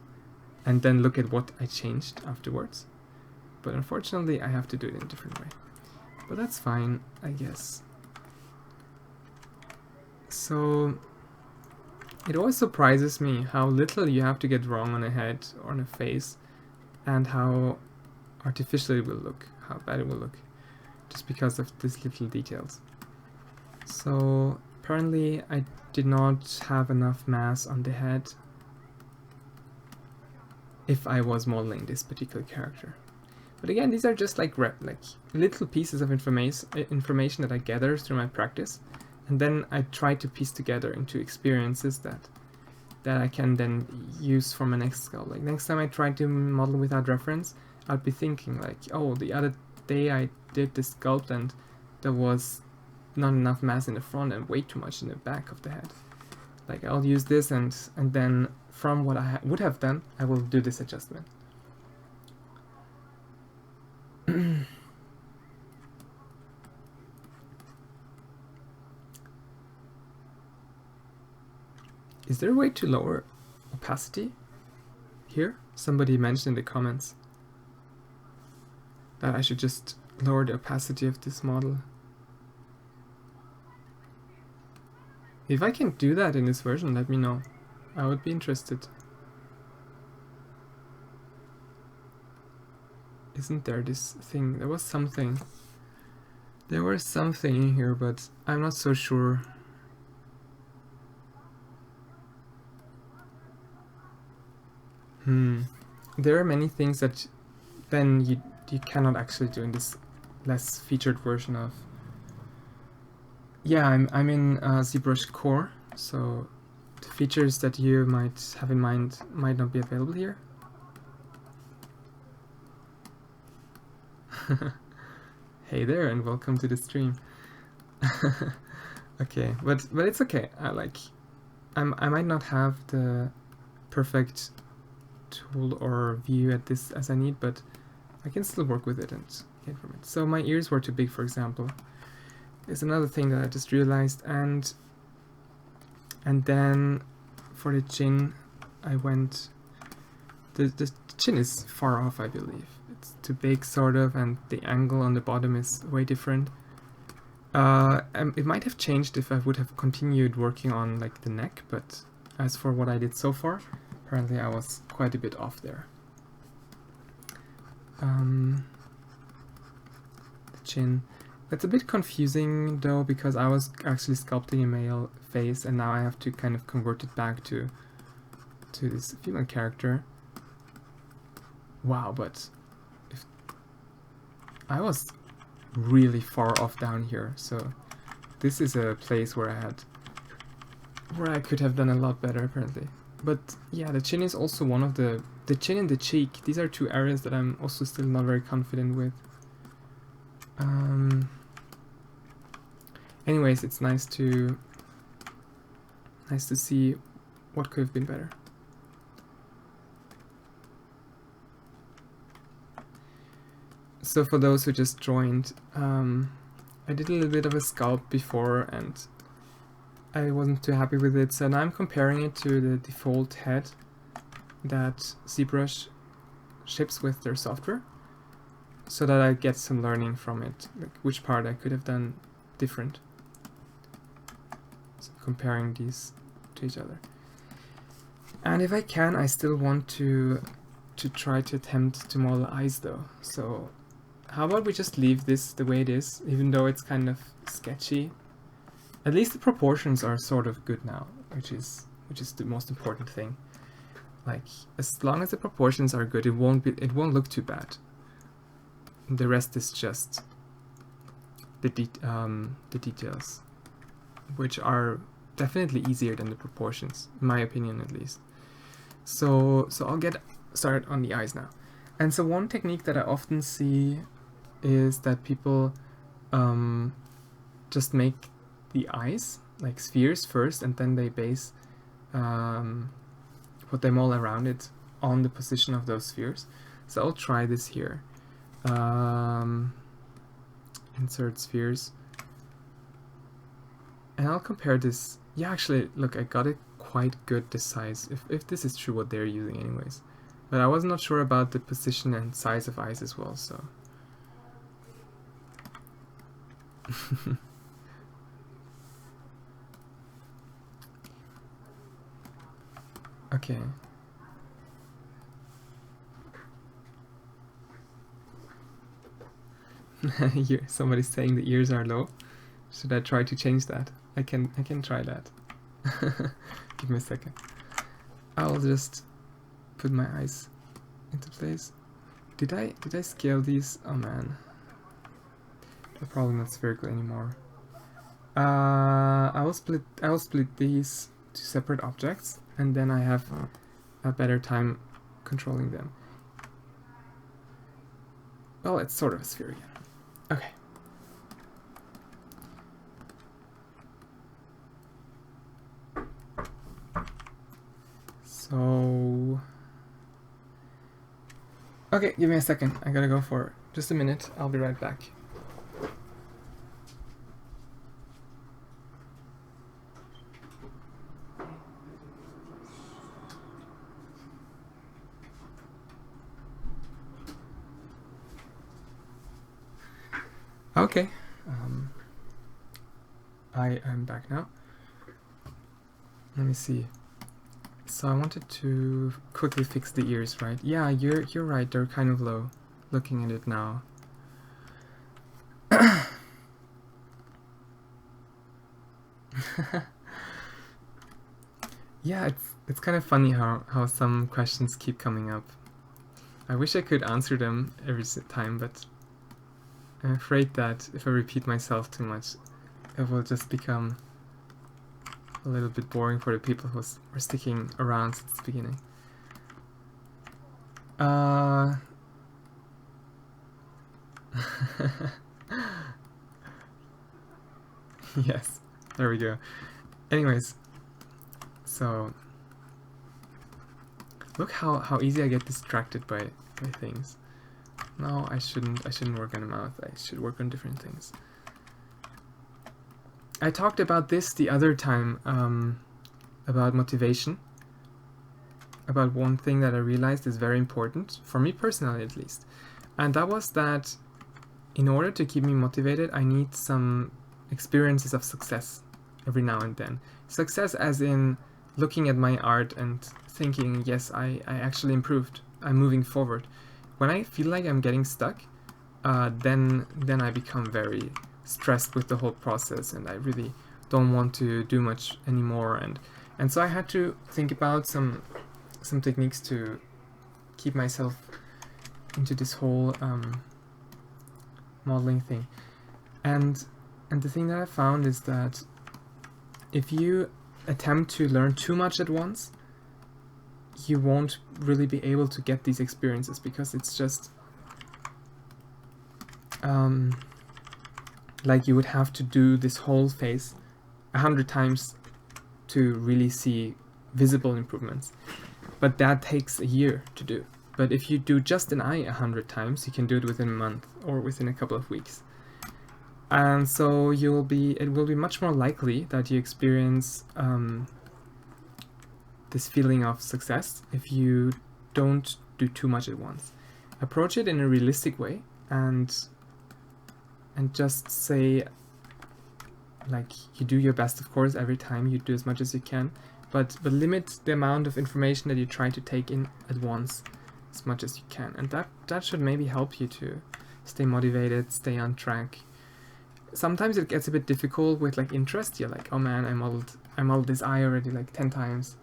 and then look at what I changed afterwards. But unfortunately, I have to do it in a different way. But that's fine, I guess. So it always surprises me how little you have to get wrong on a head or on a face, and how artificial it will look, how bad it will look, just because of these little details. So apparently I did not have enough mass on the head if I was modeling this particular character. But again, these are just like little pieces of information that I gather through my practice, and then I try to piece together into experiences that I can then use for my next sculpt. Like, next time I try to model without reference, I'll be thinking like, oh, the other day I did this sculpt and there was not enough mass in the front and way too much in the back of the head. Like, I'll use this, and then from what I would have done, I will do this adjustment. Is there a way to lower opacity here? Somebody mentioned in the comments that I should just lower the opacity of this model. If I can do that in this version, let me know. I would be interested. Isn't there this thing? There was something. There was something in here, but I'm not so sure. There are many things that then you cannot actually do in this less featured version of. Yeah, I'm in ZBrush Core, so the features that you might have in mind might not be available here. Hey there, and welcome to the stream. Okay, but it's okay. I might not have the perfect tool or view at this as I need, but I can still work with it and get from it. So my ears were too big, for example, is another thing that I just realized, and then for the chin, I went. The chin is far off, I believe. It's too big, sort of, and the angle on the bottom is way different. It might have changed if I would have continued working on like the neck, but as for what I did so far, apparently I was quite a bit off there. The chin. It's a bit confusing though, because I was actually sculpting a male face, and now I have to kind of convert it back to this female character. Wow, but if I was really far off down here, so this is a place where I could have done a lot better apparently. But yeah, the chin is also one of the chin and the cheek. These are two areas that I'm also still not very confident with. Anyways, it's nice to see what could have been better. So for those who just joined, I did a little bit of a sculpt before and I wasn't too happy with it, so now I'm comparing it to the default head that ZBrush ships with their software, so that I get some learning from it, like which part I could have done different. So comparing these to each other. And if I can, I still want to try to attempt to model eyes though. So how about we just leave this the way it is, even though it's kind of sketchy. At least the proportions are sort of good now, which is the most important thing. like as long as the proportions are good, it won't look too bad. The rest is just the details, which are definitely easier than the proportions, in my opinion at least. So I'll get started on the eyes now. And so one technique that I often see is that people just make the eyes like spheres first, and then they base put them all around it on the position of those spheres. So I'll try this here. Insert spheres, and I'll compare this. Yeah, actually, look, I got it quite good, the size, if this is true what they're using anyways. But I was not sure about the position and size of eyes as well, so. Okay. Somebody's saying the ears are low. Should I try to change that? I can try that. Give me a second. I'll just put my eyes into place. Did I scale these? Oh man. They're probably not spherical anymore. I will split these to separate objects, and then I have a better time controlling them. Well, it's sort of a sphere again. Okay. So, okay, give me a second. I gotta go for just a minute. I'll be right back. Okay, I am back now. Let me see. So I wanted to quickly fix the ears, right? Yeah, you're right. They're kind of low. Looking at it now. Yeah, it's kind of funny how some questions keep coming up. I wish I could answer them every time, but I'm afraid that if I repeat myself too much, it will just become a little bit boring for the people who were sticking around since the beginning. Yes, there we go. Anyways, so look how easy I get distracted by things. No, I shouldn't work on the mouth. I should work on different things. I talked about this the other time, about motivation. About one thing that I realized is very important, for me personally at least. And that was that in order to keep me motivated, I need some experiences of success every now and then. Success as in looking at my art and thinking, yes, I actually improved. I'm moving forward. When I feel like I'm getting stuck, then I become very stressed with the whole process, and I really don't want to do much anymore. And so I had to think about some techniques to keep myself into this whole modeling thing. And the thing that I found is that if you attempt to learn too much at once, you won't really be able to get these experiences, because it's just like you would have to do this whole phase 100 times to really see visible improvements. But that takes a year to do. But if you do just an eye 100 times, you can do it within a month or within a couple of weeks. And so it will be much more likely that you experience this feeling of success if you don't do too much at once. Approach it in a realistic way, and just say, like, you do your best, of course, every time. You do as much as you can, but limit the amount of information that you try to take in at once as much as you can. And that should maybe help you to stay motivated, stay on track. Sometimes it gets a bit difficult with like interest. You're like, oh man, I modeled this eye already like 10 times.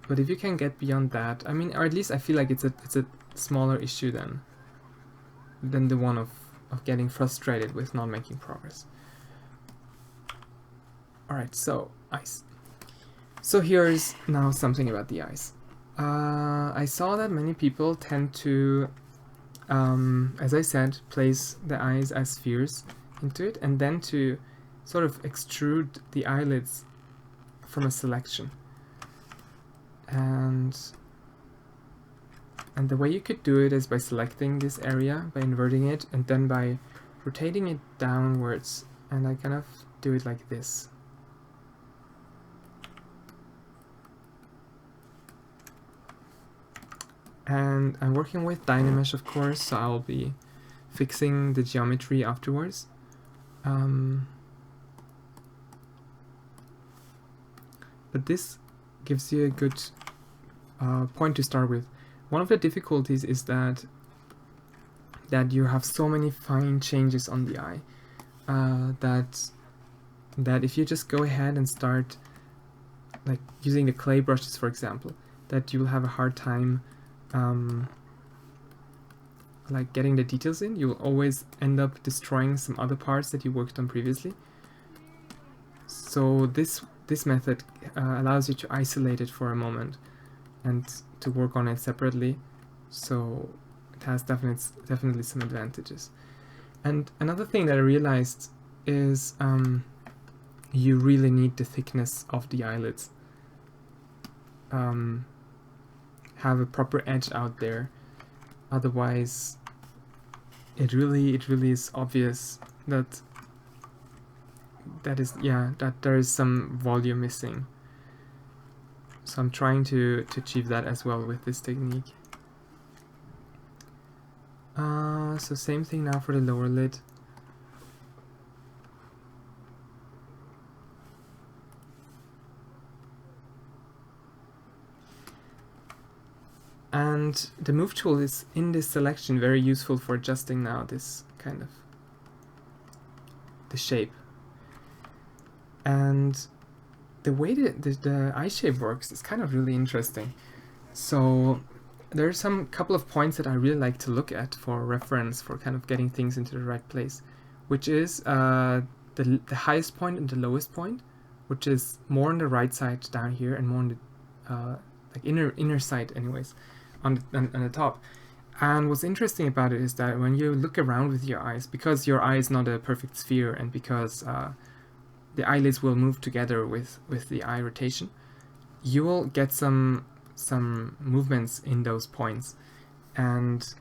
but if you can get beyond that, I mean, or at least I feel like it's a smaller issue than the one of getting frustrated with not making progress. Alright, so eyes. So here's now something about the eyes. I saw that many people tend to, as I said, place the eyes as spheres into it, and then to sort of extrude the eyelids from a selection. And the way you could do it is by selecting this area, by inverting it, and then by rotating it downwards. And I kind of do it like this. And I'm working with Dynamesh, of course, so I'll be fixing the geometry afterwards. But this gives you a good point to start with. One of the difficulties is that you have so many fine changes on the eye that if you just go ahead and start like using the clay brushes, for example, that you will have a hard time like getting the details in. You will always end up destroying some other parts that you worked on previously. So this method allows you to isolate it for a moment and to work on it separately. So it has definitely some advantages. And another thing that I realized is you really need the thickness of the eyelids. Have a proper edge out there, otherwise it really is obvious that there is some volume missing. So I'm trying to achieve that as well with this technique. So same thing now for the lower lid. And the move tool is in this selection very useful for adjusting now this kind of the shape. And the way the eye shape works is kind of really interesting. So there are some couple of points that I really like to look at for reference, for kind of getting things into the right place, which is the highest point and the lowest point, which is more on the right side down here and more on the like inner side anyways, on the top. And what's interesting about it is that when you look around with your eyes, because your eye is not a perfect sphere, and because the eyelids will move together with the eye rotation, you will get some movements in those points, and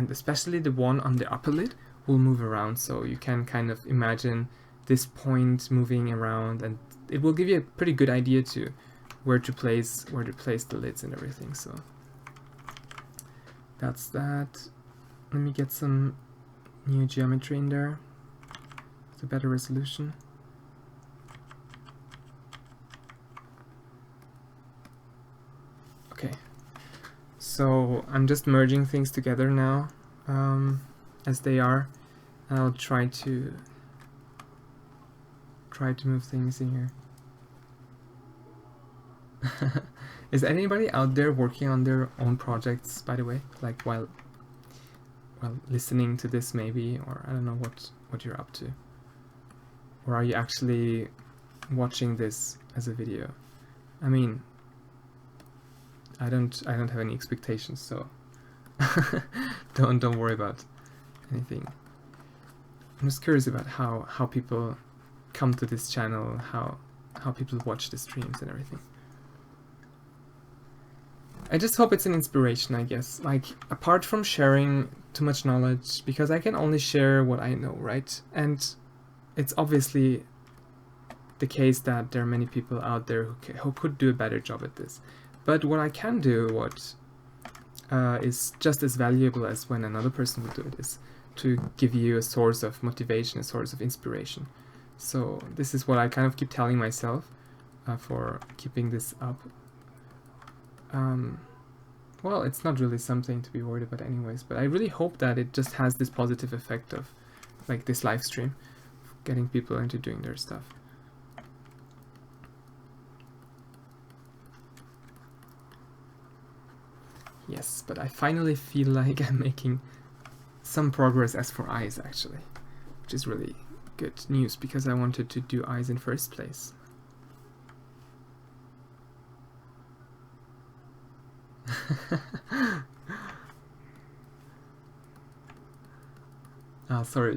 especially the one on the upper lid will move around. So you can kind of imagine this point moving around, and it will give you a pretty good idea to where to place the lids and everything. So that's that. Let me get some new geometry in there with a better resolution. Okay, so I'm just merging things together now as they are, and I'll try to move things in here. Is anybody out there working on their own projects, by the way, like while listening to this maybe, or I don't know what you're up to, or are you actually watching this as a video? I mean, I don't have any expectations, so don't worry about anything. I'm just curious about how people come to this channel, how people watch the streams and everything. I just hope it's an inspiration, I guess. Like, apart from sharing too much knowledge, because I can only share what I know, right? And it's obviously the case that there are many people out there who could do a better job at this. But what I can do, what is just as valuable as when another person would do it, is to give you a source of motivation, a source of inspiration. So this is what I kind of keep telling myself for keeping this up. Well, it's not really something to be worried about anyways, but I really hope that it just has this positive effect of, like, this live stream, getting people into doing their stuff. Yes, but I finally feel like I'm making some progress as for eyes, actually, which is really good news because I wanted to do eyes in first place.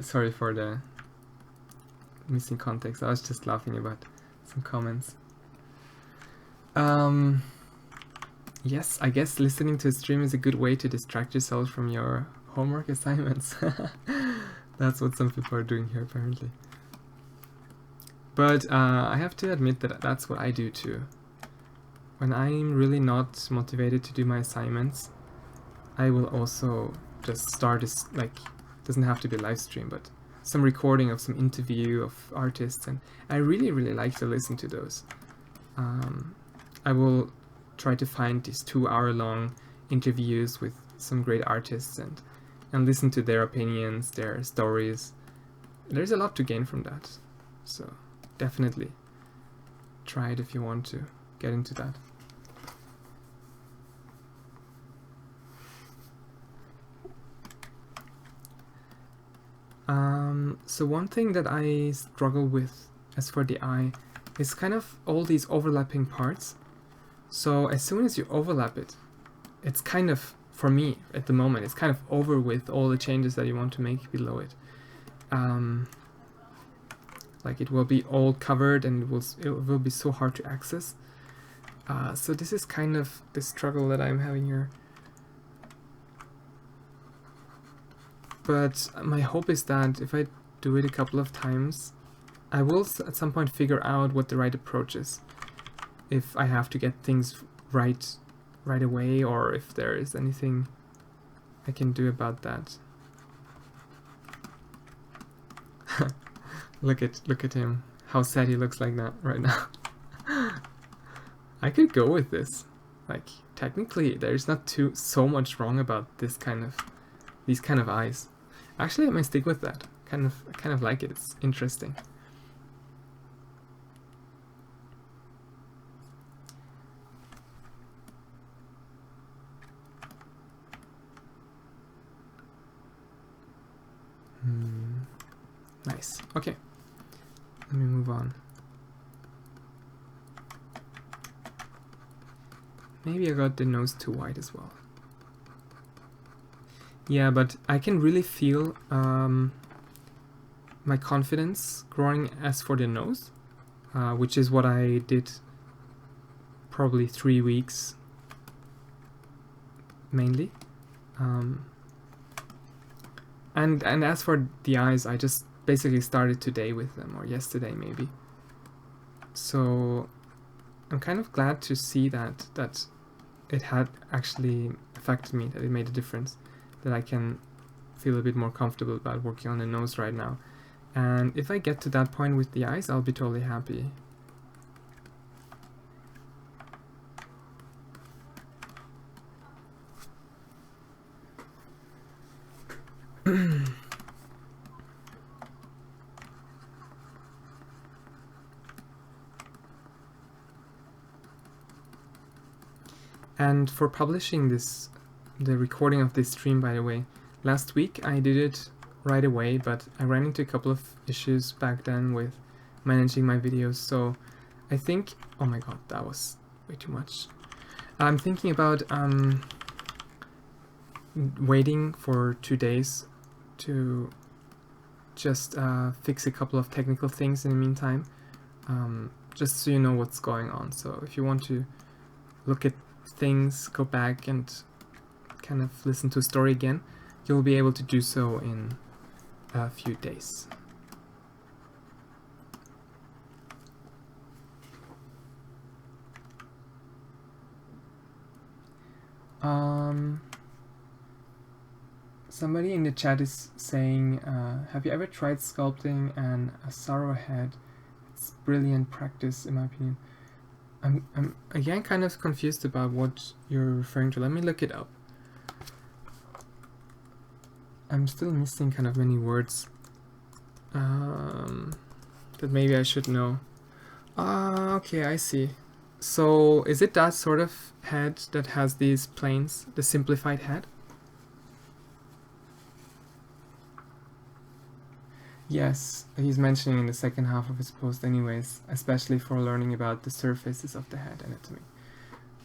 Sorry for the missing context. I was just laughing about some comments. Yes, I guess listening to a stream is a good way to distract yourself from your homework assignments. That's what some people are doing here, apparently. But I have to admit that that's what I do too. When I'm really not motivated to do my assignments, I will also just start doesn't have to be a live stream, but some recording of some interview of artists, and I really like to listen to those. I will try to find these 2-hour-long interviews with some great artists and listen to their opinions, their stories. There's a lot to gain from that, so definitely try it if you want to get into that. So one thing that I struggle with as for the eye is kind of all these overlapping parts. So as soon as you overlap it, it's kind of, for me at the moment, it's kind of over with all the changes that you want to make below it. Like it will be all covered and it will be so hard to access. So this is kind of the struggle that I'm having here. But my hope is that if I do it a couple of times, I will at some point figure out what the right approach is. If I have to get things right away, or if there is anything I can do about that. Look at him. How sad he looks like that right now. I could go with this. Like technically there's not so much wrong about these kind of eyes. Actually, I might stick with that. I kind of like it. It's interesting. Nice. Okay. Let me move on. Maybe I got the nose too wide as well. Yeah, but I can really feel my confidence growing as for the nose, which is what I did probably 3 weeks mainly. And as for the eyes, I just basically started today with them, or yesterday maybe. So I'm kind of glad to see that it had actually affected me, that it made a difference, that I can feel a bit more comfortable about working on the nose right now. And if I get to that point with the eyes, I'll be totally happy. And for publishing the recording of this stream, by the way, last week I did it right away, but I ran into a couple of issues back then with managing my videos, so I think, oh my god, that was way too much. I'm thinking about waiting for 2 days to just fix a couple of technical things in the meantime, just so you know what's going on. So if you want to look at things, go back and kind of listen to a story again, you'll be able to do so in a few days. Somebody in the chat is saying, have you ever tried sculpting an Asaro head? It's brilliant practice in my opinion. I'm again kind of confused about what you're referring to. Let me look it up. I'm still missing kind of many words that maybe I should know. Okay, I see. So is it that sort of head that has these planes, the simplified head? Yes, he's mentioning in the second half of his post anyways, especially for learning about the surfaces of the head anatomy.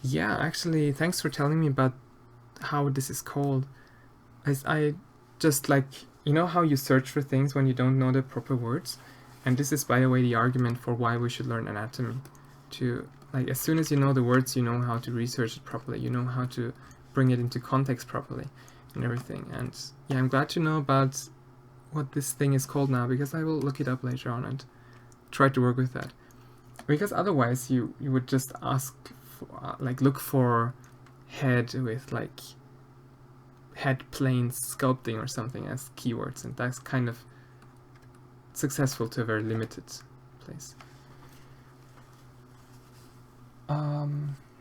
Yeah, actually, thanks for telling me about how this is called. I just like, you know how you search for things when you don't know the proper words? And this is, by the way, the argument for why we should learn anatomy. To, like, as soon as you know the words, you know how to research it properly, you know how to bring it into context properly and everything. And yeah, I'm glad to know about what this thing is called now, because I will look it up later on and try to work with that. Because otherwise you would just ask for, like, look for head with like head planes sculpting or something as keywords, and that's kind of successful to a very limited place.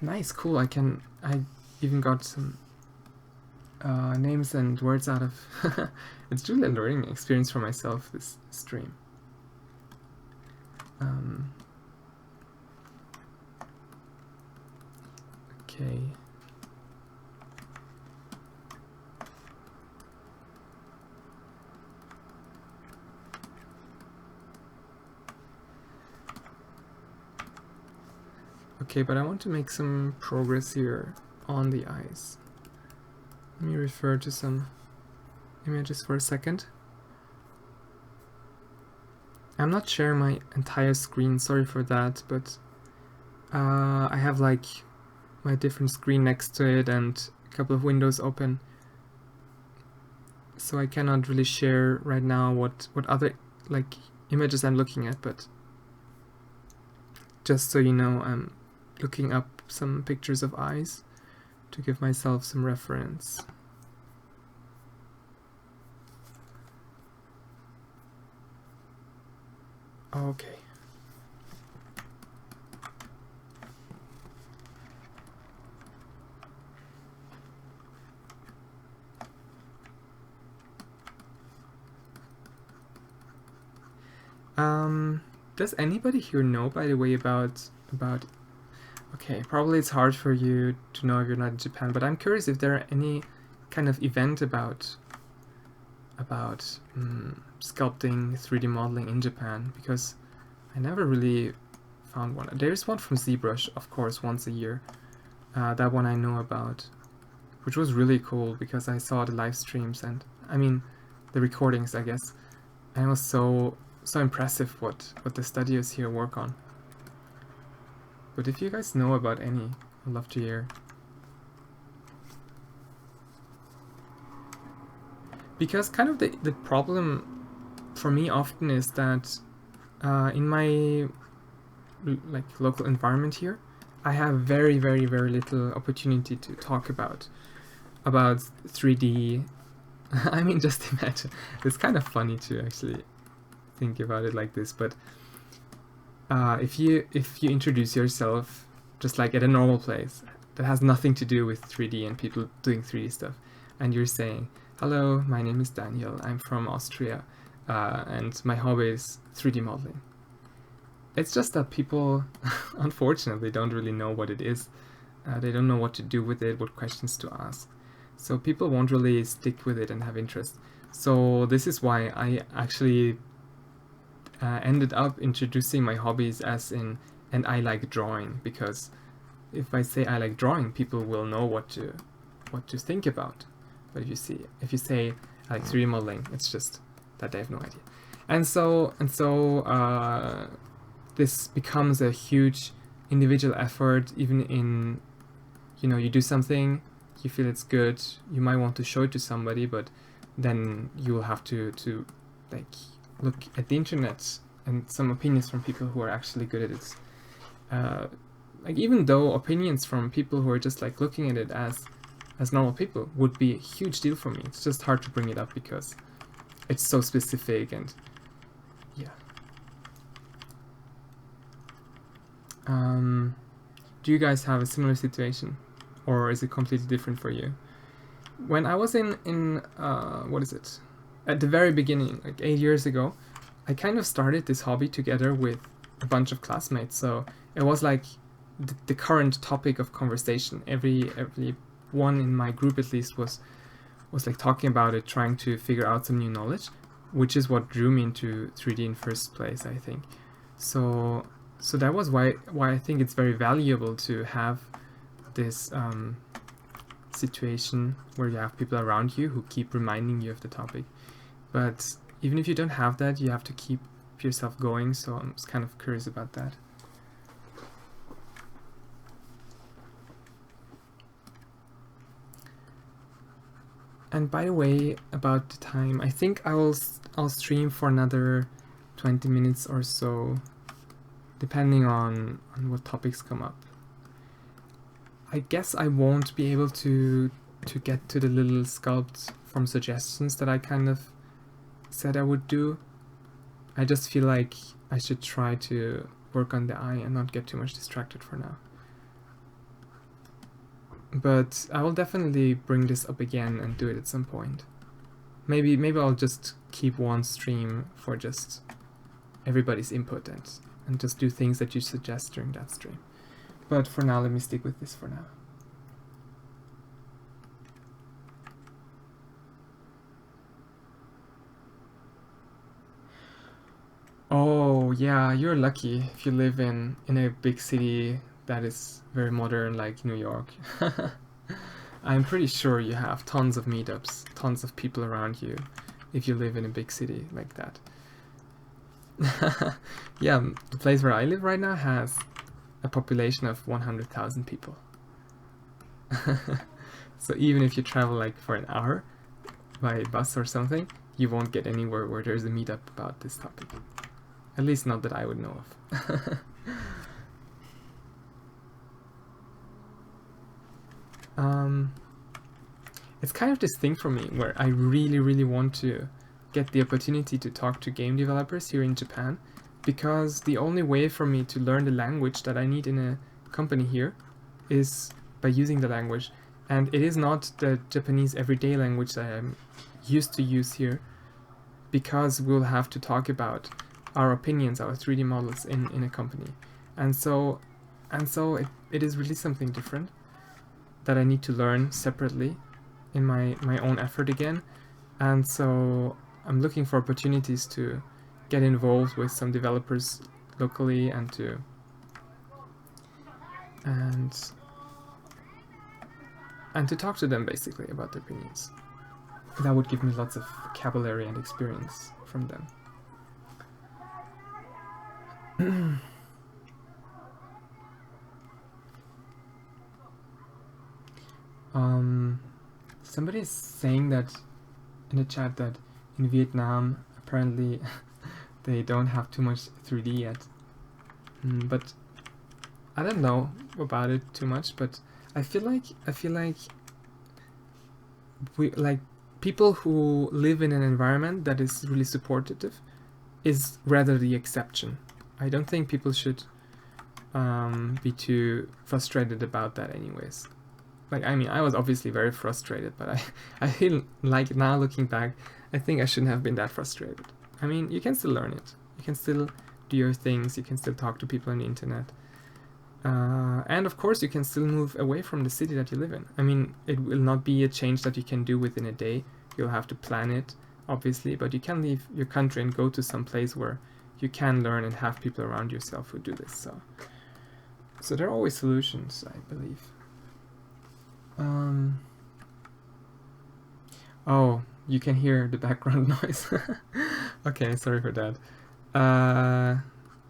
Nice, cool. I even got some names and words out of it's really a learning experience for myself, this stream. Okay. Okay, but I want to make some progress here on the eyes. Let me refer to some images for a second. I'm not sharing my entire screen, sorry for that, but I have like my different screen next to it and a couple of windows open. So I cannot really share right now what other like images I'm looking at, but just so you know, I'm looking up some pictures of eyes to give myself some reference. Okay. Does anybody here know, by the way, about okay, probably it's hard for you to know if you're not in Japan, but I'm curious if there are any kind of event about sculpting, 3D modeling in Japan, because I never really found one. There's one from ZBrush, of course, once a year. That one I know about, which was really cool because I saw the live streams and, I mean, the recordings, I guess, and it was so impressive what the studios here work on. But if you guys know about any, I'd love to hear. Because kind of the problem for me often is that in my like local environment here, I have very little opportunity to talk about 3D. I mean, just imagine. It's kind of funny to actually think about it like this, but if you introduce yourself just like at a normal place that has nothing to do with 3D and people doing 3D stuff, and you're saying, hello, my name is Daniel, I'm from Austria, and my hobby is 3D modeling. It's just that people, unfortunately, don't really know what it is. They don't know what to do with it, what questions to ask. So people won't really stick with it and have interest. So this is why I actually ended up introducing my hobbies as in, and I like drawing, because if I say I like drawing, people will know what to think about. But if you say I like 3D modeling, it's just that they have no idea. And so this becomes a huge individual effort, even in, you know, you do something, you feel it's good, you might want to show it to somebody, but then you will have to like look at the internet and some opinions from people who are actually good at it. Like, even though opinions from people who are just like looking at it as normal people would be a huge deal for me, it's just hard to bring it up because it's so specific. And yeah. Do you guys have a similar situation, or is it completely different for you? When I was in what is it? At the very beginning, like 8 years ago, I kind of started this hobby together with a bunch of classmates. So it was like the current topic of conversation. Every one in my group at least was like talking about it, trying to figure out some new knowledge, which is what drew me into 3D in first place, I think. So that was why I think it's very valuable to have this situation where you have people around you who keep reminding you of the topic. But even if you don't have that, you have to keep yourself going, so I'm just kind of curious about that. And by the way, about the time, I think I'll stream for another 20 minutes or so, depending on what topics come up. I guess I won't be able to get to the little sculpt from suggestions that I kind of said I would do. I just feel like I should try to work on the eye and not get too much distracted for now. But I will definitely bring this up again and do it at some point. Maybe I'll just keep one stream for just everybody's input and just do things that you suggest during that stream. But for now, let me stick with this for now. Oh yeah, you're lucky if you live in a big city that is very modern like New York. I'm pretty sure you have tons of meetups, tons of people around you if you live in a big city like that. Yeah, the place where I live right now has a population of 100,000 people. So even if you travel like for an hour by bus or something, you won't get anywhere where there's a meetup about this topic. At least not that I would know of. It's kind of this thing for me where I really want to get the opportunity to talk to game developers here in Japan, because the only way for me to learn the language that I need in a company here is by using the language, and it is not the Japanese everyday language that I'm used to use here, because we'll have to talk about our opinions, our 3D models in a company, and so it is really something different that I need to learn separately in my own effort again. And so I'm looking for opportunities to get involved with some developers locally and to talk to them basically about their opinions. That would give me lots of vocabulary and experience from them. Somebody is saying that in the chat that in Vietnam apparently they don't have too much 3D yet. But I don't know about it too much, but I feel like we like people who live in an environment that is really supportive is rather the exception. I don't think people should be too frustrated about that anyways. Like, I mean, I was obviously very frustrated, but I feel like now looking back, I think I shouldn't have been that frustrated. I mean, you can still learn it. You can still do your things. You can still talk to people on the internet. And of course, you can still move away from the city that you live in. I mean, it will not be a change that you can do within a day. You'll have to plan it, obviously, but you can leave your country and go to some place where you can learn and have people around yourself who do this. So there are always solutions, I believe. Oh, you can hear the background noise. Okay, sorry for that.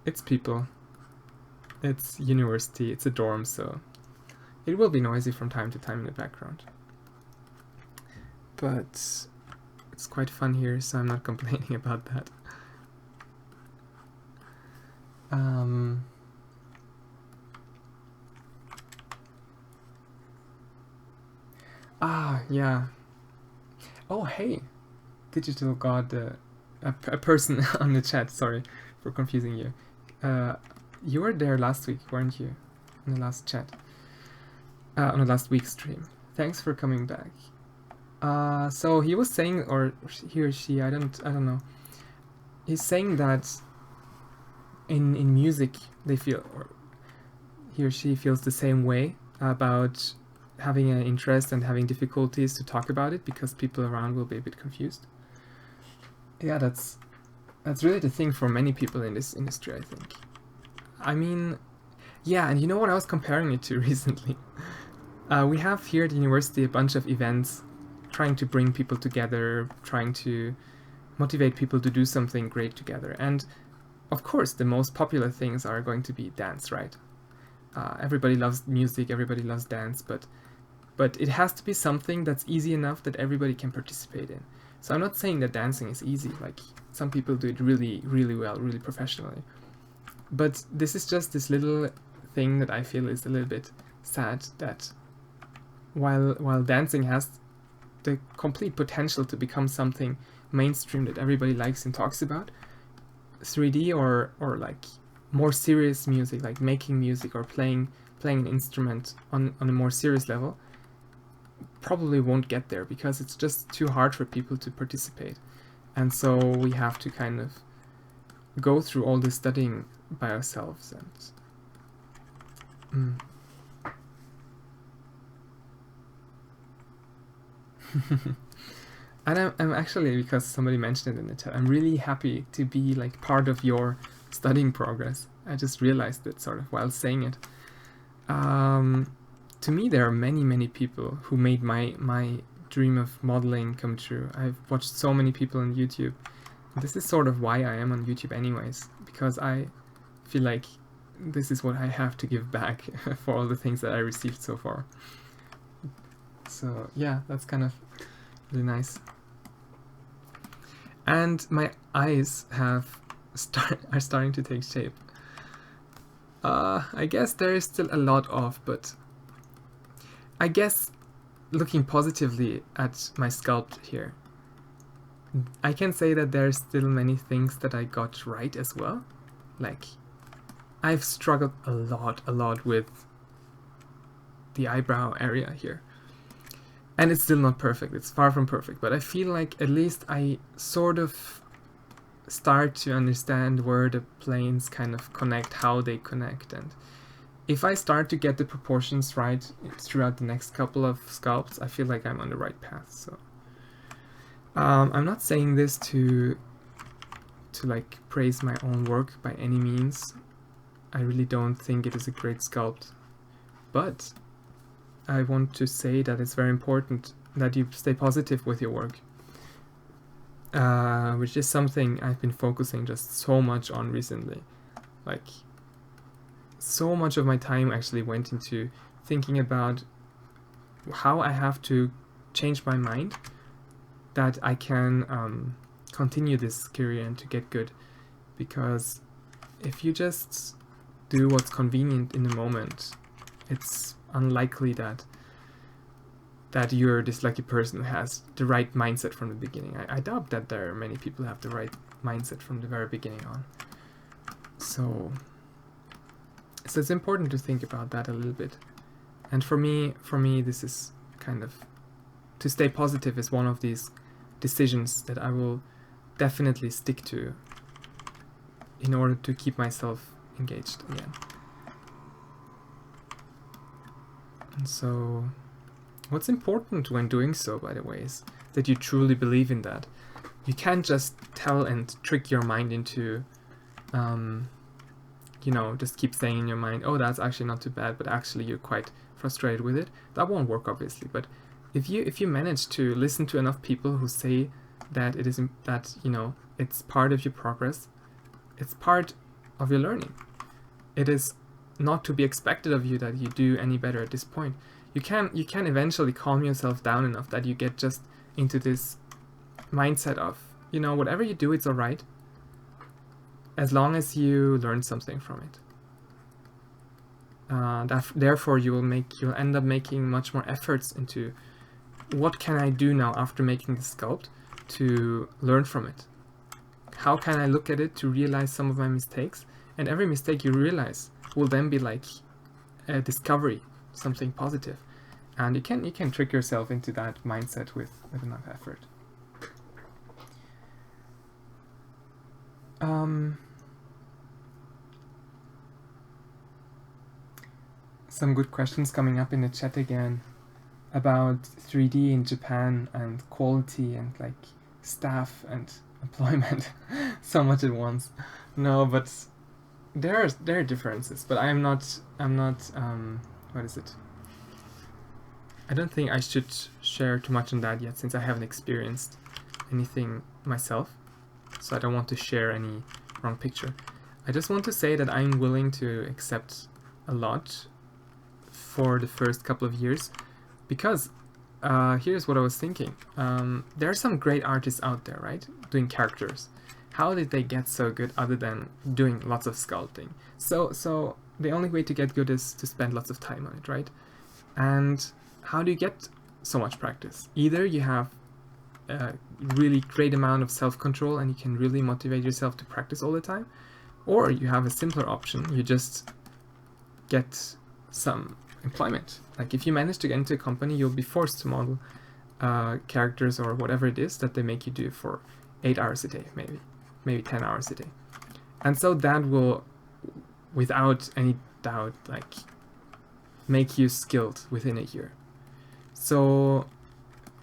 It's people. It's university, it's a dorm, so it will be noisy from time to time in the background. But it's quite fun here, so I'm not complaining about that. Yeah. Oh, hey, Digital God, a person on the chat. Sorry for confusing you. You were there last week, weren't you? In the last chat, on the last week's stream. Thanks for coming back. So he was saying, or he or she, I don't know. He's saying that in music they feel, or he or she feels the same way about having an interest and having difficulties to talk about it because people around will be a bit confused. Yeah, that's really the thing for many people in this industry, I think. I mean, yeah, and you know what I was comparing it to recently? We have here at the university a bunch of events trying to bring people together, trying to motivate people to do something great together. And of course, the most popular things are going to be dance, right? Everybody loves music, everybody loves dance, but it has to be something that's easy enough that everybody can participate in. So I'm not saying that dancing is easy, like some people do it really, really well, really professionally. But this is just this little thing that I feel is a little bit sad, that while dancing has the complete potential to become something mainstream that everybody likes and talks about, 3D or like more serious music, like making music or playing an instrument on a more serious level, probably won't get there because it's just too hard for people to participate. And so we have to kind of go through all this studying by ourselves. And and I'm actually, because somebody mentioned it in the chat, I'm really happy to be like part of your studying progress. I just realized it sort of while saying it. To me, there are many people who made my dream of modeling come true. I've watched so many people on YouTube. This is sort of why I am on YouTube anyways, because I feel like this is what I have to give back for all the things that I received so far. So yeah, that's kind of really nice. And my eyes are starting to take shape. I guess there is still a lot of, but I guess looking positively at my sculpt here, I can say that there's still many things that I got right as well. Like, I've struggled a lot with the eyebrow area here. And it's still not perfect, it's far from perfect, but I feel like at least I sort of start to understand where the planes kind of connect, how they connect, and if I start to get the proportions right throughout the next couple of sculpts, I feel like I'm on the right path. So I'm not saying this to like praise my own work by any means. I really don't think it is a great sculpt, but I want to say that it's very important that you stay positive with your work, which is something I've been focusing just so much on recently. Like, so much of my time actually went into thinking about how I have to change my mind that I can continue this career and to get good. Because if you just do what's convenient in the moment, it's unlikely that you're this lucky person who has the right mindset from the beginning. I doubt that there are many people who have the right mindset from the very beginning on. So it's important to think about that a little bit. And for me, this is kind of, to stay positive is one of these decisions that I will definitely stick to in order to keep myself engaged again. And so what's important when doing so, by the way, is that you truly believe in that. You can't just tell and trick your mind into you know, just keep saying in your mind, oh, that's actually not too bad, but actually you're quite frustrated with it. That won't work, obviously. But if you manage to listen to enough people who say that it is, that, you know, it's part of your progress, it's part of your learning, it is not to be expected of you that you do any better at this point. You can eventually calm yourself down enough that you get just into this mindset of, you know, whatever you do, it's all right, as long as you learn something from it. Therefore, you'll end up making much more efforts into what can I do now after making the sculpt to learn from it. How can I look at it to realize some of my mistakes? And every mistake you realize will then be like a discovery, something positive. And you can trick yourself into that mindset with enough effort. some good questions coming up in the chat again about 3D in Japan and quality and like staff and employment so much at once. No, but there are differences, but I'm not what is it? I don't think I should share too much on that yet, since I haven't experienced anything myself, so I don't want to share any wrong picture. I just want to say that I'm willing to accept a lot for the first couple of years, because here's what I was thinking. There are some great artists out there, right? Doing characters. How did they get so good other than doing lots of sculpting? So the only way to get good is to spend lots of time on it, right? And how do you get so much practice? Either you have a really great amount of self-control and you can really motivate yourself to practice all the time, or you have a simpler option. You just get some employment. Like if you manage to get into a company, you'll be forced to model characters or whatever it is that they make you do for 8 hours a day, maybe 10 hours a day. And so that will, without any doubt, like make you skilled within a year. So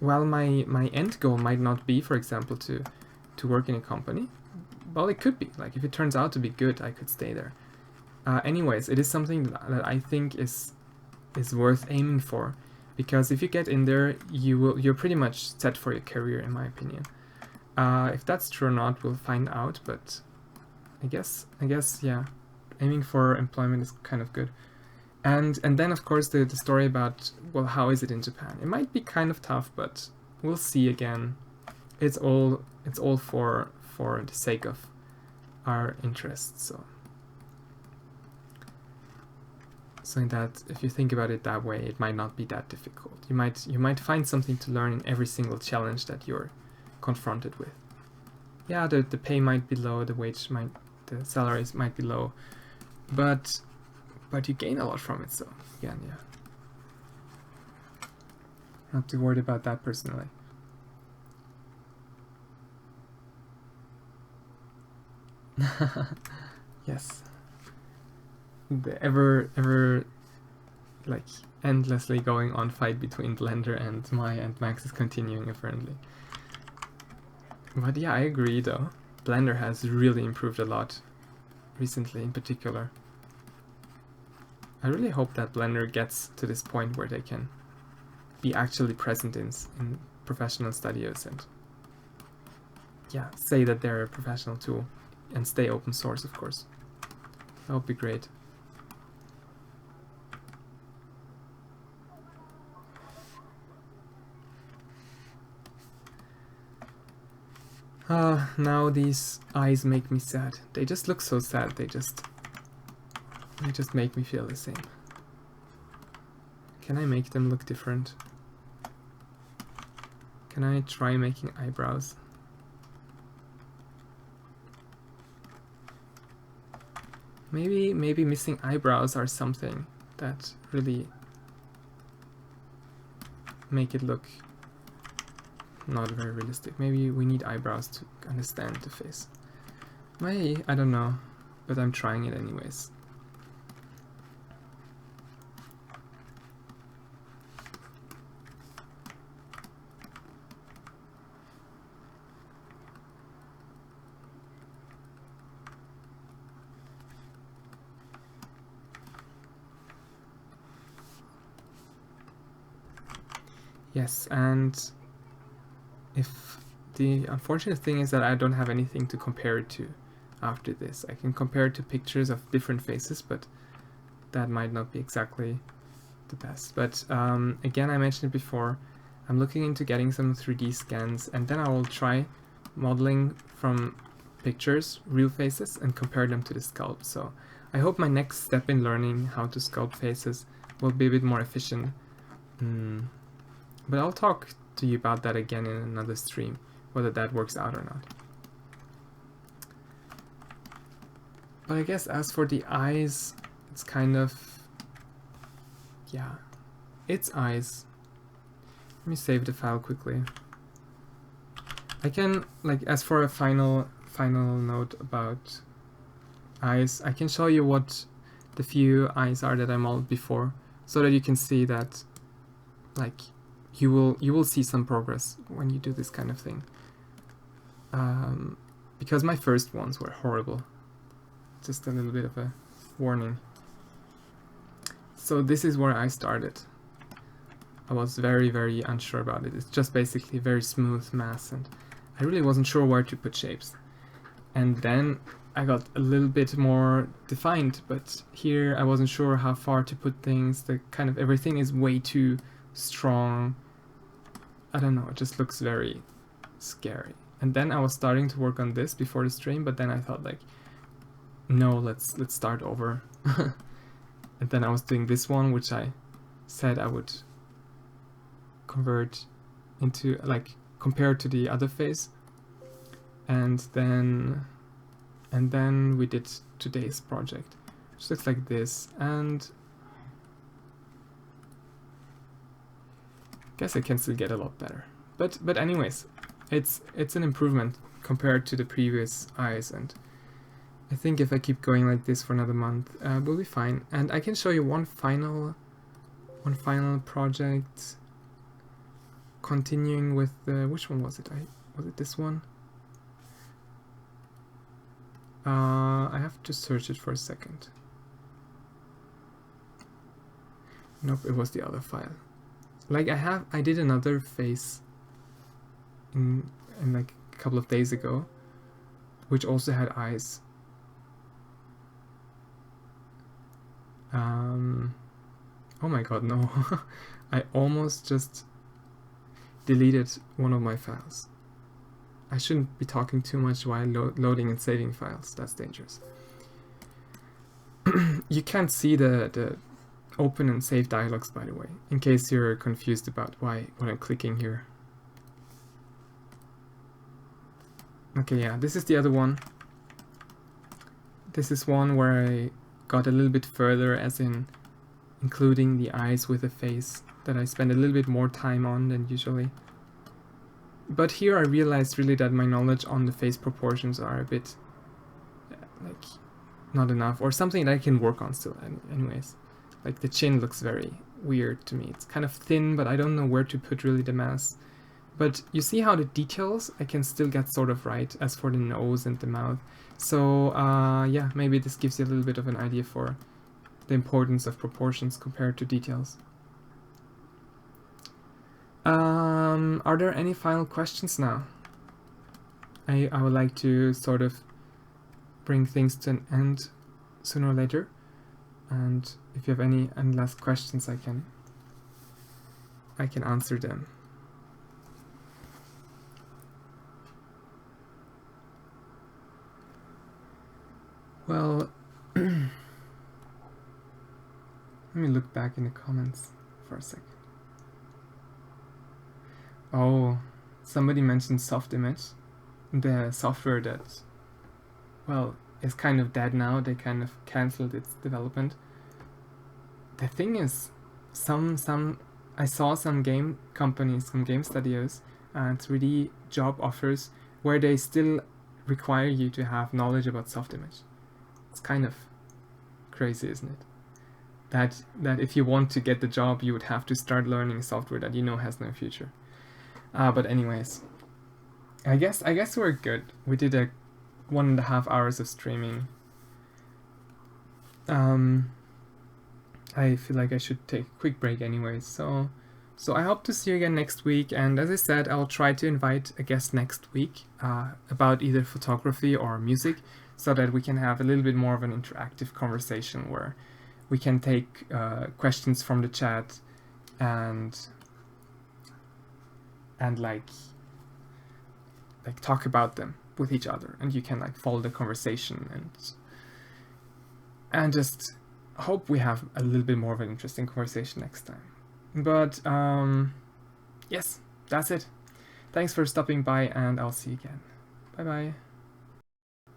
while my end goal might not be, for example, to work in a company, well, it could be. Like if it turns out to be good, I could stay there. Anyways, it is something that I think is worth aiming for, because if you get in there, you're pretty much set for your career, in my opinion. If that's true or not, we'll find out, but I guess yeah, aiming for employment is kind of good. And then of course the story about, well, how is it in Japan? It might be kind of tough, but we'll see again. It's all for the sake of our interests. So in that, if you think about it that way, it might not be that difficult. You might find something to learn in every single challenge that you're confronted with. Yeah, the pay might be low, the salaries might be low, but you gain a lot from it. So yeah. Not too worried about that personally. Yes. The ever like endlessly going on fight between Blender and Maya and Max is continuing apparently. But yeah, I agree though. Blender has really improved a lot recently in particular. I really hope that Blender gets to this point where they can be actually present in professional studios and yeah, say that they're a professional tool and stay open source, of course. That would be great. Now these eyes make me sad. They just look so sad. They just make me feel the same. Can I make them look different? Can I try making eyebrows? Maybe missing eyebrows are something that really make it look not very realistic. Maybe we need eyebrows to understand the face. Maybe, I don't know, but I'm trying it anyways. Yes, and if the unfortunate thing is that I don't have anything to compare it to after this. I can compare it to pictures of different faces, but that might not be exactly the best. But again, I mentioned it before, I'm looking into getting some 3D scans, and then I will try modeling from pictures, real faces, and compare them to the sculpt. So I hope my next step in learning how to sculpt faces will be a bit more efficient. But I'll talk to you about that again in another stream, whether that works out or not. But I guess as for the eyes, it's kind of, yeah, it's eyes. Let me save the file quickly. I can, like, as for a final note about eyes, I can show you what the few eyes are that I modeled before, so that you can see that, like, you will see some progress when you do this kind of thing. Because my first ones were horrible. Just a little bit of a warning. So this is where I started. I was very, very unsure about it. It's just basically very smooth mass, and I really wasn't sure where to put shapes. And then I got a little bit more defined, but here I wasn't sure how far to put things. The kind of everything is way too strong. I don't know, it just looks very scary. And then I was starting to work on this before the stream, but then I thought, like, no, let's start over. And then I was doing this one, which I said I would convert into, like, compared to the other face. And then we did today's project, which looks like this. And I guess I can still get a lot better. But anyways, it's an improvement compared to the previous eyes, and I think if I keep going like this for another month, we'll be fine. And I can show you one final project, continuing with the, which one was it? Was it this one? I have to search it for a second. Nope, it was the other file. Like I did another face in like a couple of days ago, which also had eyes. Oh my god, no. I almost just deleted one of my files. I shouldn't be talking too much while loading and saving files. That's dangerous. You can't see the open and save dialogues, by the way, in case you're confused about what I'm clicking here. Okay, yeah, this is the other one. This is one where I got a little bit further, as in including the eyes with a face that I spend a little bit more time on than usually. But here I realized really that my knowledge on the face proportions are a bit like not enough, or something that I can work on still anyways. Like the chin looks very weird to me. It's kind of thin, but I don't know where to put really the mass. But you see how the details I can still get sort of right, as for the nose and the mouth. So yeah, maybe this gives you a little bit of an idea for the importance of proportions compared to details. Are there any final questions now? I would like to sort of bring things to an end sooner or later. And if you have any last questions, I can answer them. Well, let me look back in the comments for a second. Oh, somebody mentioned soft image, the software that, well, is kind of dead now. They kind of cancelled its development. The thing is, I saw some game companies, some game studios, 3D job offers where they still require you to have knowledge about soft image. It's kind of crazy, isn't it? That if you want to get the job, you would have to start learning software that you know has no future. But anyways, I guess we're good. We did a 1.5 hours of streaming. I feel like I should take a quick break anyways. So I hope to see you again next week. And as I said, I'll try to invite a guest next week about either photography or music, so that we can have a little bit more of an interactive conversation where we can take questions from the chat and like talk about them with each other, and you can like follow the conversation and just hope we have a little bit more of an interesting conversation next time. But yes, that's it. Thanks for stopping by, and I'll see you again. Bye bye.